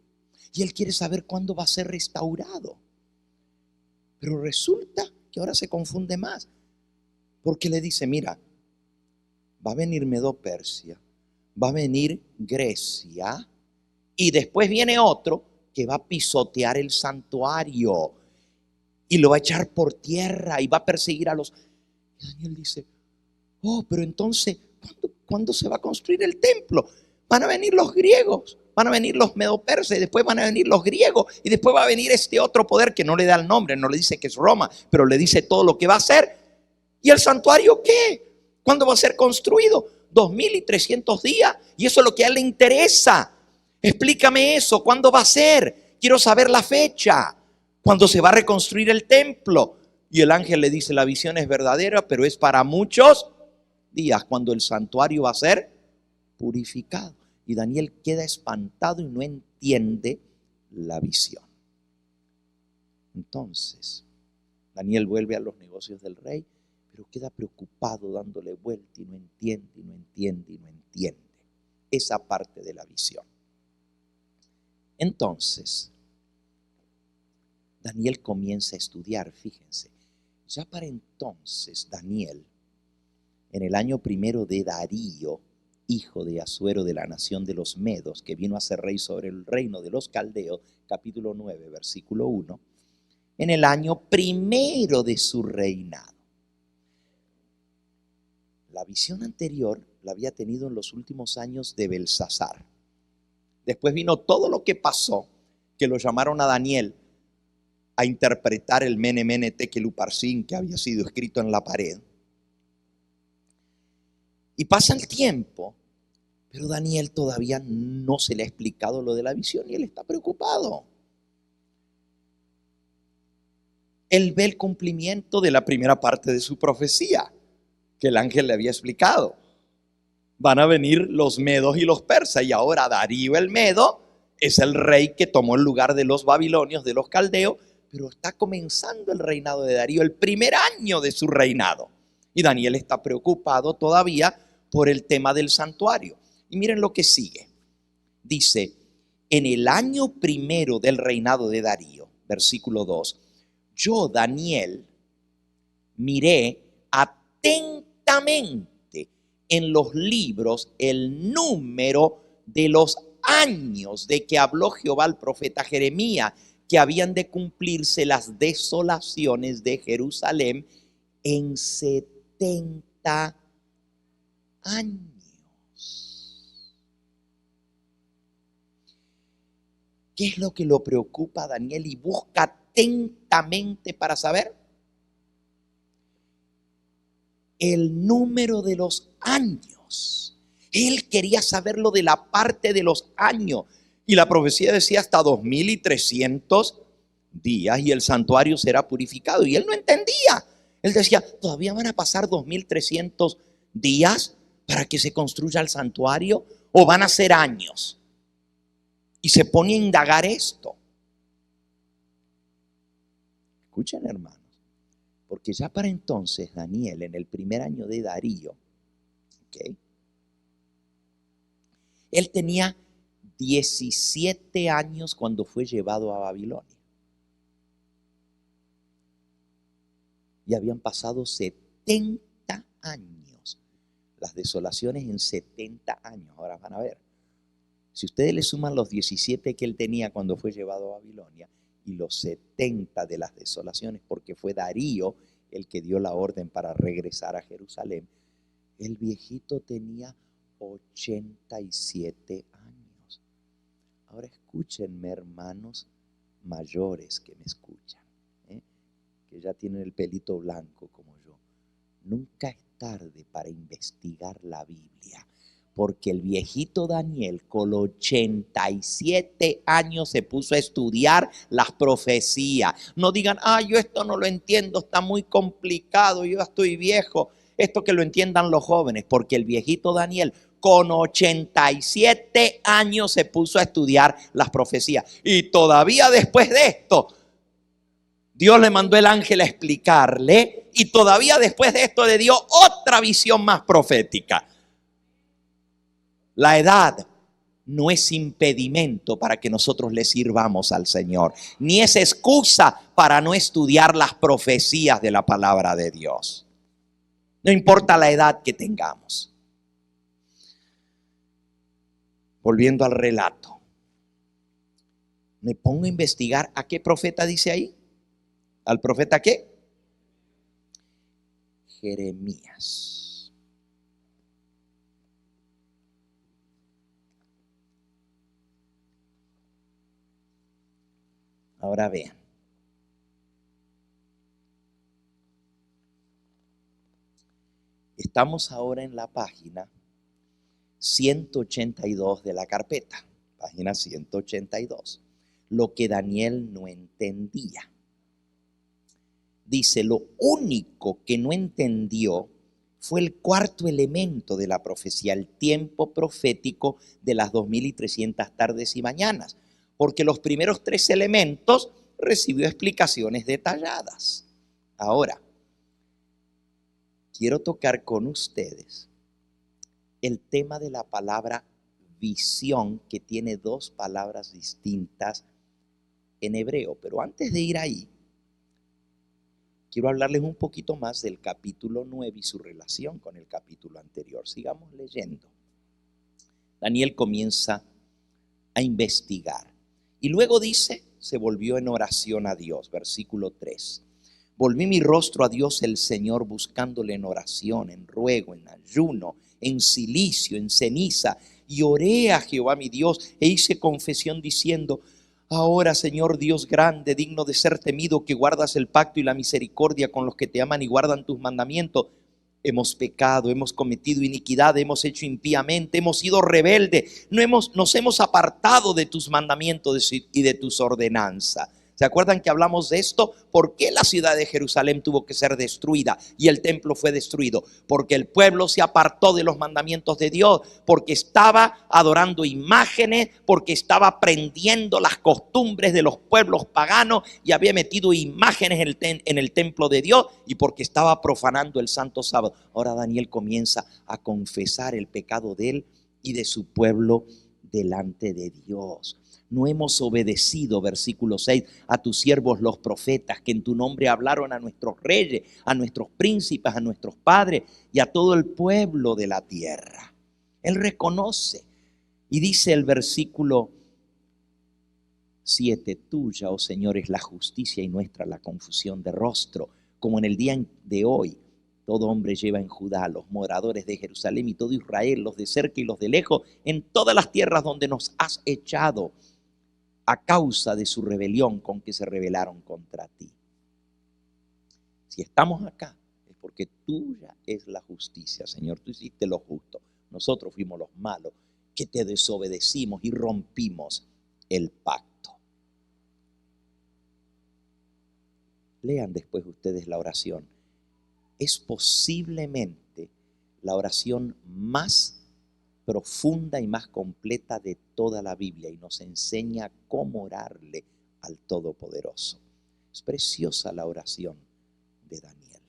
Y él quiere saber cuándo va a ser restaurado. Pero resulta que ahora se confunde más, porque le dice: mira, va a venir Medo-Persia, va a venir Grecia, y después viene otro que va a pisotear el santuario y lo va a echar por tierra y va a perseguir a los... Y Daniel dice: oh, pero entonces, ¿cuándo se va a construir el templo? Van a venir los griegos, van a venir los medo-persas, y después van a venir los griegos, y después va a venir este otro poder que no le da el nombre, no le dice que es Roma, pero le dice todo lo que va a hacer. ¿Y el santuario qué? ¿Cuándo va a ser construido? 2300 días, y eso es lo que a él le interesa. Explícame eso, ¿cuándo va a ser? Quiero saber la fecha, ¿cuándo se va a reconstruir el templo? Y el ángel le dice: la visión es verdadera, pero es para muchos días, cuando el santuario va a ser purificado. Y Daniel queda espantado y no entiende la visión. Entonces, Daniel vuelve a los negocios del rey, pero queda preocupado, dándole vuelta, y no entiende, y no entiende, y no entiende esa parte de la visión. Entonces, Daniel comienza a estudiar. Fíjense, ya para entonces Daniel, en el año primero de Darío, hijo de Asuero de la nación de los Medos, que vino a ser rey sobre el reino de los Caldeos, capítulo 9, versículo 1, en el año primero de su reinado. La visión anterior la había tenido en los últimos años de Belsasar. Después vino todo lo que pasó, que lo llamaron a Daniel a interpretar el Mene Mene Tekel Uparsin, que había sido escrito en la pared. Y pasa el tiempo, pero Daniel todavía no se le ha explicado lo de la visión y él está preocupado. Él ve el cumplimiento de la primera parte de su profecía, que el ángel le había explicado. Van a venir los medos y los persas, y ahora Darío el Medo es el rey que tomó el lugar de los babilonios, de los caldeos, pero está comenzando el reinado de Darío, el primer año de su reinado. Y Daniel está preocupado todavía por el tema del santuario. Y miren lo que sigue. Dice: en el año primero del reinado de Darío, versículo 2, yo, Daniel, miré atentamente en los libros el número de los años de que habló Jehová al profeta Jeremías, que habían de cumplirse las desolaciones de Jerusalén en 70 años. ¿Qué es lo que lo preocupa a Daniel y busca atentamente para saber? El número de los años. Él quería saberlo de la parte de los años. Y la profecía decía hasta 2300 días y el santuario será purificado. Y él no entendía. Él decía, ¿todavía van a pasar 2300 días para que se construya el santuario? ¿O van a ser años? Y se pone a indagar esto. Escuchen, hermanos, porque ya para entonces Daniel, en el primer año de Darío, ¿okay?, él tenía 17 años cuando fue llevado a Babilonia. Y habían pasado 70 años. Las desolaciones en 70 años. Ahora van a ver. Si ustedes le suman los 17 que él tenía cuando fue llevado a Babilonia y los 70 de las desolaciones, porque fue Darío el que dio la orden para regresar a Jerusalén, el viejito tenía 87 años. Ahora escúchenme, hermanos mayores que me escuchan, que ya tienen el pelito blanco como yo. Nunca es tarde para investigar la Biblia, porque el viejito Daniel con 87 años se puso a estudiar las profecías. No digan, yo esto no lo entiendo, está muy complicado, yo ya estoy viejo. Esto que lo entiendan los jóvenes, porque el viejito Daniel con 87 años se puso a estudiar las profecías. Y todavía después de esto, Dios le mandó el ángel a explicarle, y todavía después de esto le dio otra visión más profética. La edad no es impedimento para que nosotros le sirvamos al Señor, ni es excusa para no estudiar las profecías de la palabra de Dios. No importa la edad que tengamos. Volviendo al relato, me pongo a investigar a qué profeta dice ahí. ¿Al profeta qué? Jeremías. Ahora vean. Estamos ahora en la página 182 de la carpeta. Página 182. Lo que Daniel no entendía. Dice, lo único que no entendió fue el cuarto elemento de la profecía, el tiempo profético de las 2300 tardes y mañanas, porque los primeros 3 elementos recibió explicaciones detalladas. Ahora, quiero tocar con ustedes el tema de la palabra visión, que tiene 2 palabras distintas en hebreo, pero antes de ir ahí, quiero hablarles un poquito más del capítulo 9 y su relación con el capítulo anterior. Sigamos leyendo. Daniel comienza a investigar. Y luego dice, se volvió en oración a Dios. Versículo 3. Volví mi rostro a Dios el Señor, buscándole en oración, en ruego, en ayuno, en cilicio, en ceniza. Y oré a Jehová mi Dios e hice confesión diciendo, ahora, Señor Dios grande, digno de ser temido, que guardas el pacto y la misericordia con los que te aman y guardan tus mandamientos. Hemos pecado, hemos cometido iniquidad, hemos hecho impíamente, hemos sido rebeldes, nos hemos apartado de tus mandamientos y de tus ordenanzas. ¿Se acuerdan que hablamos de esto? ¿Por qué la ciudad de Jerusalén tuvo que ser destruida y el templo fue destruido? Porque el pueblo se apartó de los mandamientos de Dios, porque estaba adorando imágenes, porque estaba aprendiendo las costumbres de los pueblos paganos y había metido imágenes en el templo de Dios, y porque estaba profanando el santo sábado. Ahora Daniel comienza a confesar el pecado de él y de su pueblo delante de Dios. No hemos obedecido, versículo 6, a tus siervos los profetas, que en tu nombre hablaron a nuestros reyes, a nuestros príncipes, a nuestros padres y a todo el pueblo de la tierra. Él reconoce y dice el versículo 7, tuya, oh Señor, es la justicia y nuestra la confusión de rostro, como en el día de hoy. Todo hombre lleva en Judá, los moradores de Jerusalén y todo Israel, los de cerca y los de lejos, en todas las tierras donde nos has echado. a causa de su rebelión con que se rebelaron contra ti. Si estamos acá, es porque tuya es la justicia, Señor. Tú hiciste lo justo. Nosotros fuimos los malos que te desobedecimos y rompimos el pacto. Lean después ustedes la oración. Es posiblemente la oración más profunda y más completa de toda la Biblia y nos enseña cómo orarle al Todopoderoso. Es preciosa la oración de Daniel.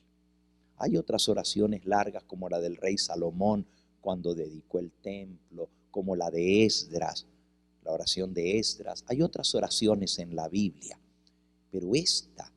Hay otras oraciones largas como la del rey Salomón cuando dedicó el templo, como la de Esdras, la oración de Esdras. Hay otras oraciones en la Biblia, pero esta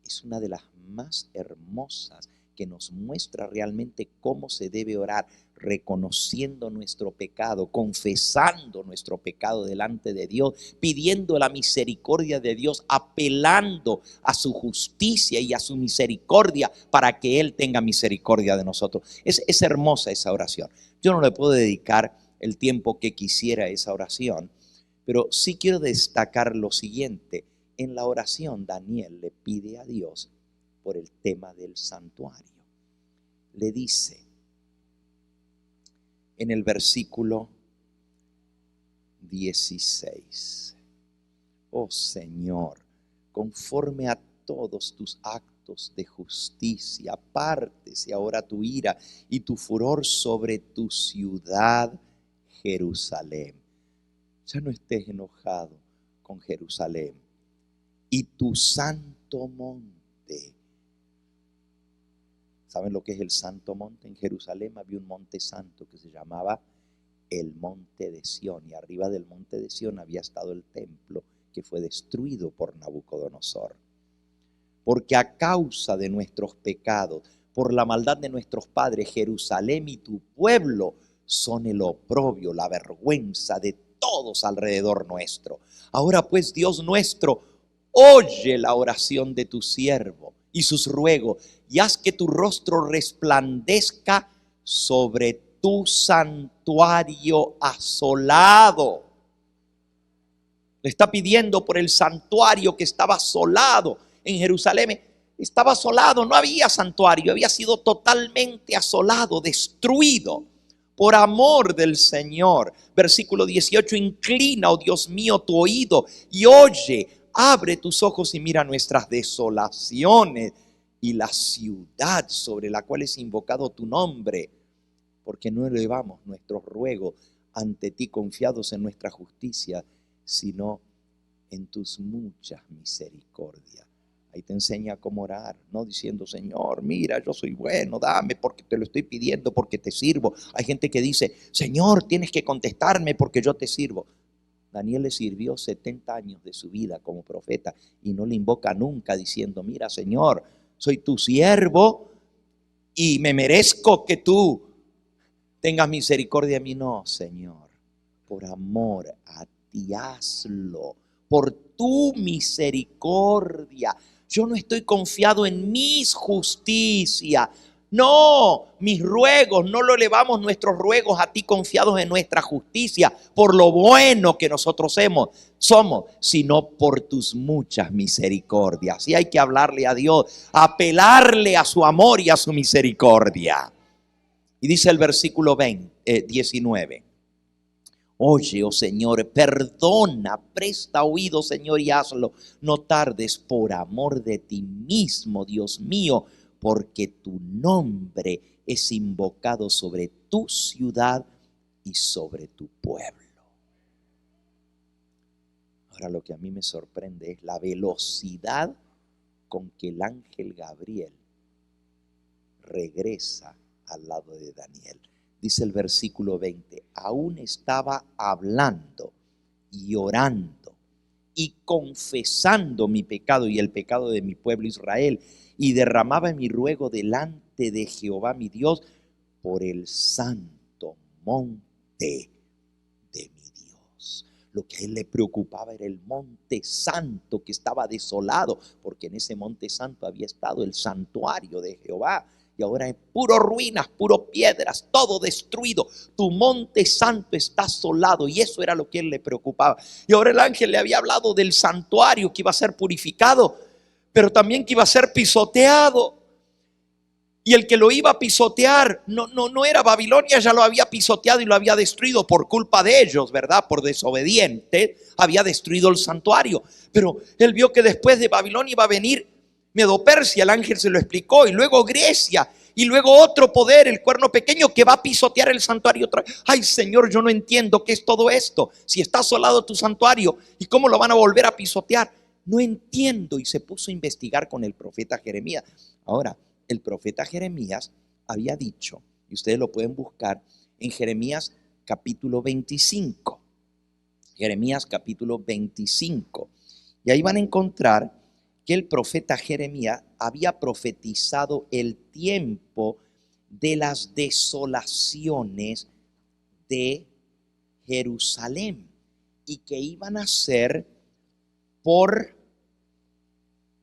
es una de las más hermosas que nos muestra realmente cómo se debe orar, reconociendo nuestro pecado, confesando nuestro pecado delante de Dios, pidiendo la misericordia de Dios, apelando a su justicia y a su misericordia para que Él tenga misericordia de nosotros. Es hermosa esa oración. Yo no le puedo dedicar el tiempo que quisiera a esa oración, pero sí quiero destacar lo siguiente. En la oración, Daniel le pide a Dios por el tema del santuario. Le dice en el versículo 16, oh Señor, conforme a todos tus actos de justicia, apártese ahora tu ira y tu furor sobre tu ciudad, Jerusalén. Ya no estés enojado con Jerusalén y tu santo monte. ¿Saben lo que es el santo monte? En Jerusalén había un monte santo que se llamaba el monte de Sión, y arriba del monte de Sión había estado el templo que fue destruido por Nabucodonosor. Porque a causa de nuestros pecados, por la maldad de nuestros padres, Jerusalén y tu pueblo son el oprobio, la vergüenza de todos alrededor nuestro. Ahora pues, Dios nuestro, oye la oración de tu siervo y sus ruegos, y haz que tu rostro resplandezca sobre tu santuario asolado. Le está pidiendo por el santuario que estaba asolado en Jerusalén. Estaba asolado, no había santuario, había sido totalmente asolado, destruido. Por amor del Señor. Versículo 18, inclina, oh Dios mío, tu oído y oye, abre tus ojos y mira nuestras desolaciones y la ciudad sobre la cual es invocado tu nombre, porque no elevamos nuestros ruegos ante ti confiados en nuestra justicia, sino en tus muchas misericordias. Ahí te enseña cómo orar, no diciendo, Señor, mira, yo soy bueno, dame porque te lo estoy pidiendo, porque te sirvo. Hay gente que dice, Señor, tienes que contestarme porque yo te sirvo. Daniel le sirvió 70 años de su vida como profeta y no le invoca nunca diciendo, mira, Señor, soy tu siervo y me merezco que tú tengas misericordia de mí. No, Señor, por amor a ti hazlo, por tu misericordia. Yo no estoy confiado en mis justicias. No, mis ruegos, no lo elevamos nuestros ruegos a ti confiados en nuestra justicia, por lo bueno que nosotros somos, sino por tus muchas misericordias. Y hay que hablarle a Dios, apelarle a su amor y a su misericordia. Y dice el versículo 19. Oye, oh Señor, perdona, presta oído, Señor, y hazlo. No tardes por amor de ti mismo, Dios mío, porque tu nombre es invocado sobre tu ciudad y sobre tu pueblo. Ahora lo que a mí me sorprende es la velocidad con que el ángel Gabriel regresa al lado de Daniel. Dice el versículo 20, aún estaba hablando y orando y confesando mi pecado y el pecado de mi pueblo Israel, y derramaba mi ruego delante de Jehová mi Dios por el santo monte de mi Dios. Lo que a él le preocupaba era el monte santo que estaba desolado, porque en ese monte santo había estado el santuario de Jehová. y ahora es puro ruinas, puro piedras, todo destruido. Tu monte santo está asolado, y eso era lo que él le preocupaba. Y ahora el ángel le había hablado del santuario que iba a ser purificado, pero también que iba a ser pisoteado. Y el que lo iba a pisotear no era Babilonia, ya lo había pisoteado y lo había destruido por culpa de ellos, ¿verdad? Por desobediente, había destruido el santuario. Pero él vio que después de Babilonia iba a venir Medo-Persia, el ángel se lo explicó, y luego Grecia, y luego otro poder, el cuerno pequeño, que va a pisotear el santuario otra vez. Ay, Señor, yo no entiendo qué es todo esto. Si está asolado tu santuario, ¿y cómo lo van a volver a pisotear? No entiendo. Y se puso a investigar con el profeta Jeremías. Ahora, el profeta Jeremías había dicho, y ustedes lo pueden buscar en Jeremías capítulo 25. Jeremías capítulo 25. Y ahí van a encontrar que el profeta Jeremías había profetizado el tiempo de las desolaciones de Jerusalén, y que iban a ser por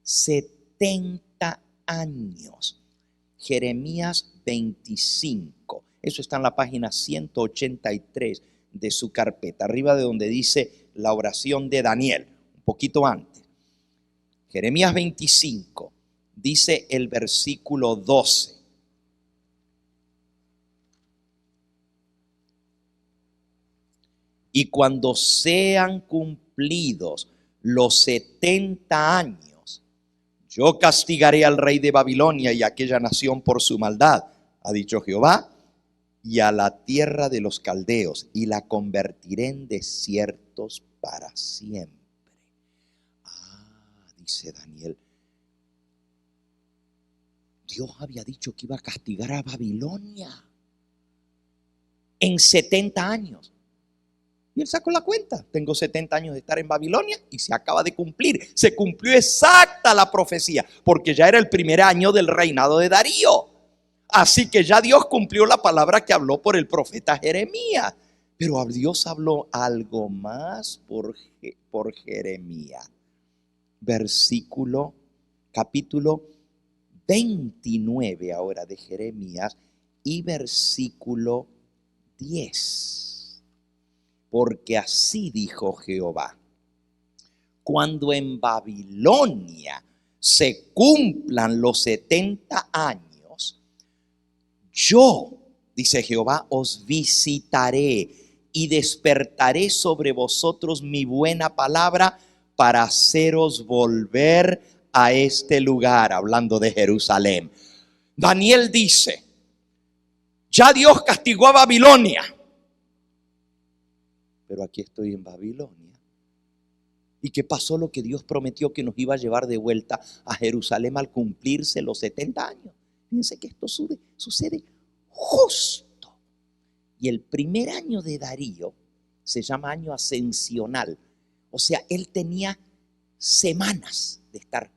70 años. Jeremías 25. Eso está en la página 183 de su carpeta, arriba de donde dice la oración de Daniel, un poquito antes. Jeremías 25, dice el versículo 12. Y cuando sean cumplidos los 70 años, yo castigaré al rey de Babilonia y a aquella nación por su maldad, ha dicho Jehová, y a la tierra de los caldeos, y la convertiré en desiertos para siempre. Dice Daniel, Dios había dicho que iba a castigar a Babilonia en 70 años. Y él sacó la cuenta. Tengo 70 años de estar en Babilonia y se acaba de cumplir. Se cumplió exacta la profecía, porque ya era el primer año del reinado de Darío. Así que ya Dios cumplió la palabra que habló por el profeta Jeremías. Pero Dios habló algo más por Jeremías. Capítulo 29 ahora de Jeremías y versículo 10. Porque así dijo Jehová: cuando en Babilonia se cumplan los 70 años, yo, dice Jehová, os visitaré y despertaré sobre vosotros mi buena palabra para haceros volver a este lugar, hablando de Jerusalén. Daniel dice, ya Dios castigó a Babilonia, pero aquí estoy en Babilonia. ¿Y qué pasó? Lo que Dios prometió, que nos iba a llevar de vuelta a Jerusalén al cumplirse los 70 años. Fíjense que esto sucede justo. Y el primer año de Darío se llama año ascensional. O sea, él tenía semanas de estar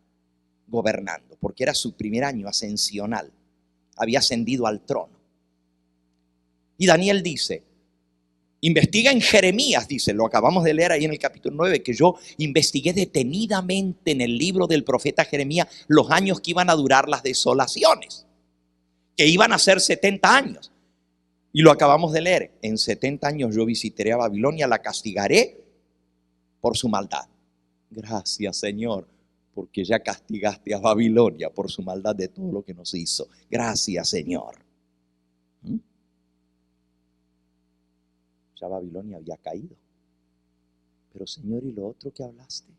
gobernando, porque era su primer año ascensional. Había ascendido al trono. Y Daniel dice, investiga en Jeremías, dice, lo acabamos de leer ahí en el capítulo 9, que yo investigué detenidamente en el libro del profeta Jeremías los años que iban a durar las desolaciones, que iban a ser 70 años. Y lo acabamos de leer, en 70 años yo visitaré a Babilonia, la castigaré por su maldad. Gracias, Señor, porque ya castigaste a Babilonia por su maldad de todo lo que nos hizo. Gracias, Señor. Ya Babilonia había caído. Pero, Señor, ¿y lo otro que hablaste?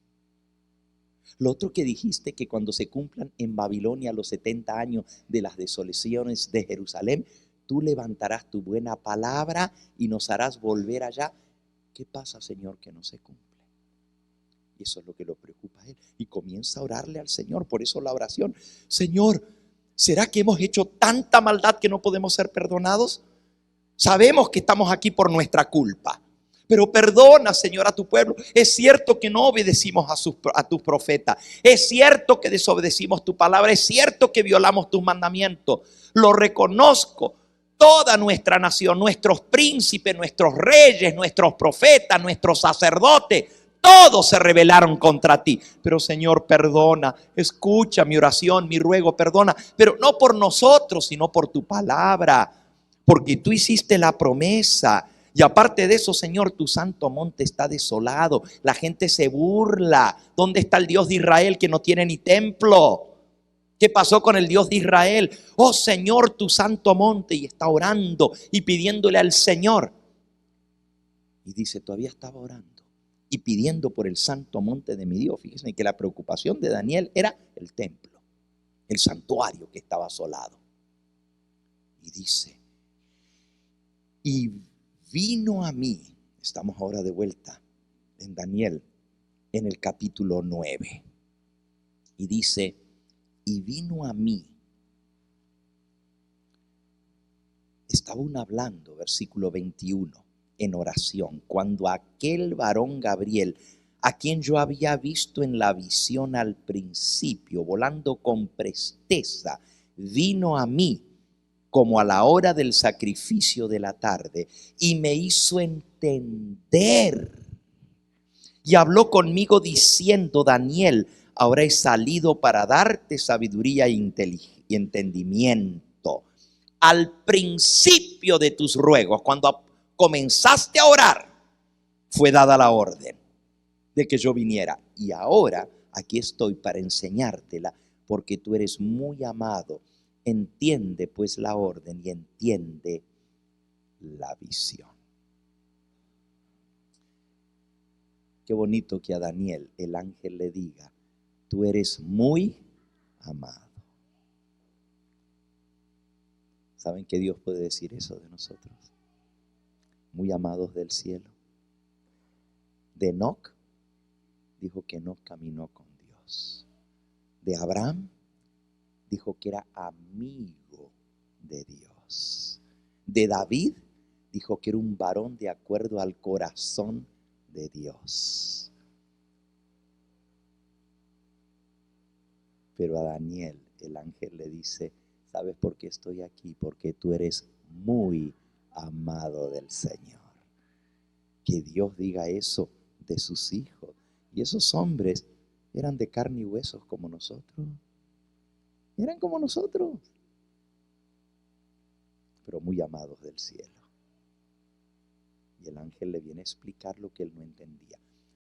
Lo otro que dijiste, que cuando se cumplan en Babilonia los 70 años de las desolaciones de Jerusalén, tú levantarás tu buena palabra y nos harás volver allá. ¿Qué pasa, Señor, que no se cumple? Y eso es lo que lo preocupa a él. Y comienza a orarle al Señor. Por eso la oración: Señor, ¿será que hemos hecho tanta maldad que no podemos ser perdonados? Sabemos que estamos aquí por nuestra culpa, pero perdona, Señor, a tu pueblo. Es cierto que no obedecimos a tus profetas. Es cierto que desobedecimos tu palabra. Es cierto que violamos tus mandamientos. Lo reconozco. Toda nuestra nación, nuestros príncipes, nuestros reyes, nuestros profetas, nuestros sacerdotes, todos se rebelaron contra ti. Pero Señor, perdona, escucha mi oración, mi ruego, perdona, pero no por nosotros, sino por tu palabra, porque tú hiciste la promesa. Y aparte de eso, Señor, tu santo monte está desolado. La gente se burla. ¿Dónde está el Dios de Israel que no tiene ni templo? ¿Qué pasó con el Dios de Israel? Oh Señor, tu santo monte. Y está orando y pidiéndole al Señor. Y dice, todavía estaba orando y pidiendo por el santo monte de mi Dios. Fíjense que la preocupación de Daniel era el templo, el santuario que estaba asolado. Y dice, y vino a mí, estamos ahora de vuelta en Daniel, en el capítulo 9. Y dice, y vino a mí. Estaba aún hablando, versículo 21, en oración, cuando aquel varón Gabriel, a quien yo había visto en la visión al principio, volando con presteza, vino a mí como a la hora del sacrificio de la tarde, y me hizo entender. Y habló conmigo diciendo, Daniel, ahora he salido para darte sabiduría y entendimiento. Al principio de tus ruegos, cuando comenzaste a orar, fue dada la orden de que yo viniera. Y ahora aquí estoy para enseñártela, porque tú eres muy amado. Entiende pues la orden y entiende la visión. Qué bonito que a Daniel el ángel le diga, tú eres muy amado. ¿Saben que Dios puede decir eso de nosotros? Muy amados del cielo. De Enoc dijo que no caminó con Dios. De Abraham dijo que era amigo de Dios. De David dijo que era un varón de acuerdo al corazón de Dios. Pero a Daniel el ángel le dice, ¿sabes por qué estoy aquí? Porque tú eres muy amado del Señor. Que Dios diga eso de sus hijos. Y esos hombres eran de carne y huesos como nosotros. Eran como nosotros, pero muy amados del cielo. Y el ángel le viene a explicar lo que él no entendía.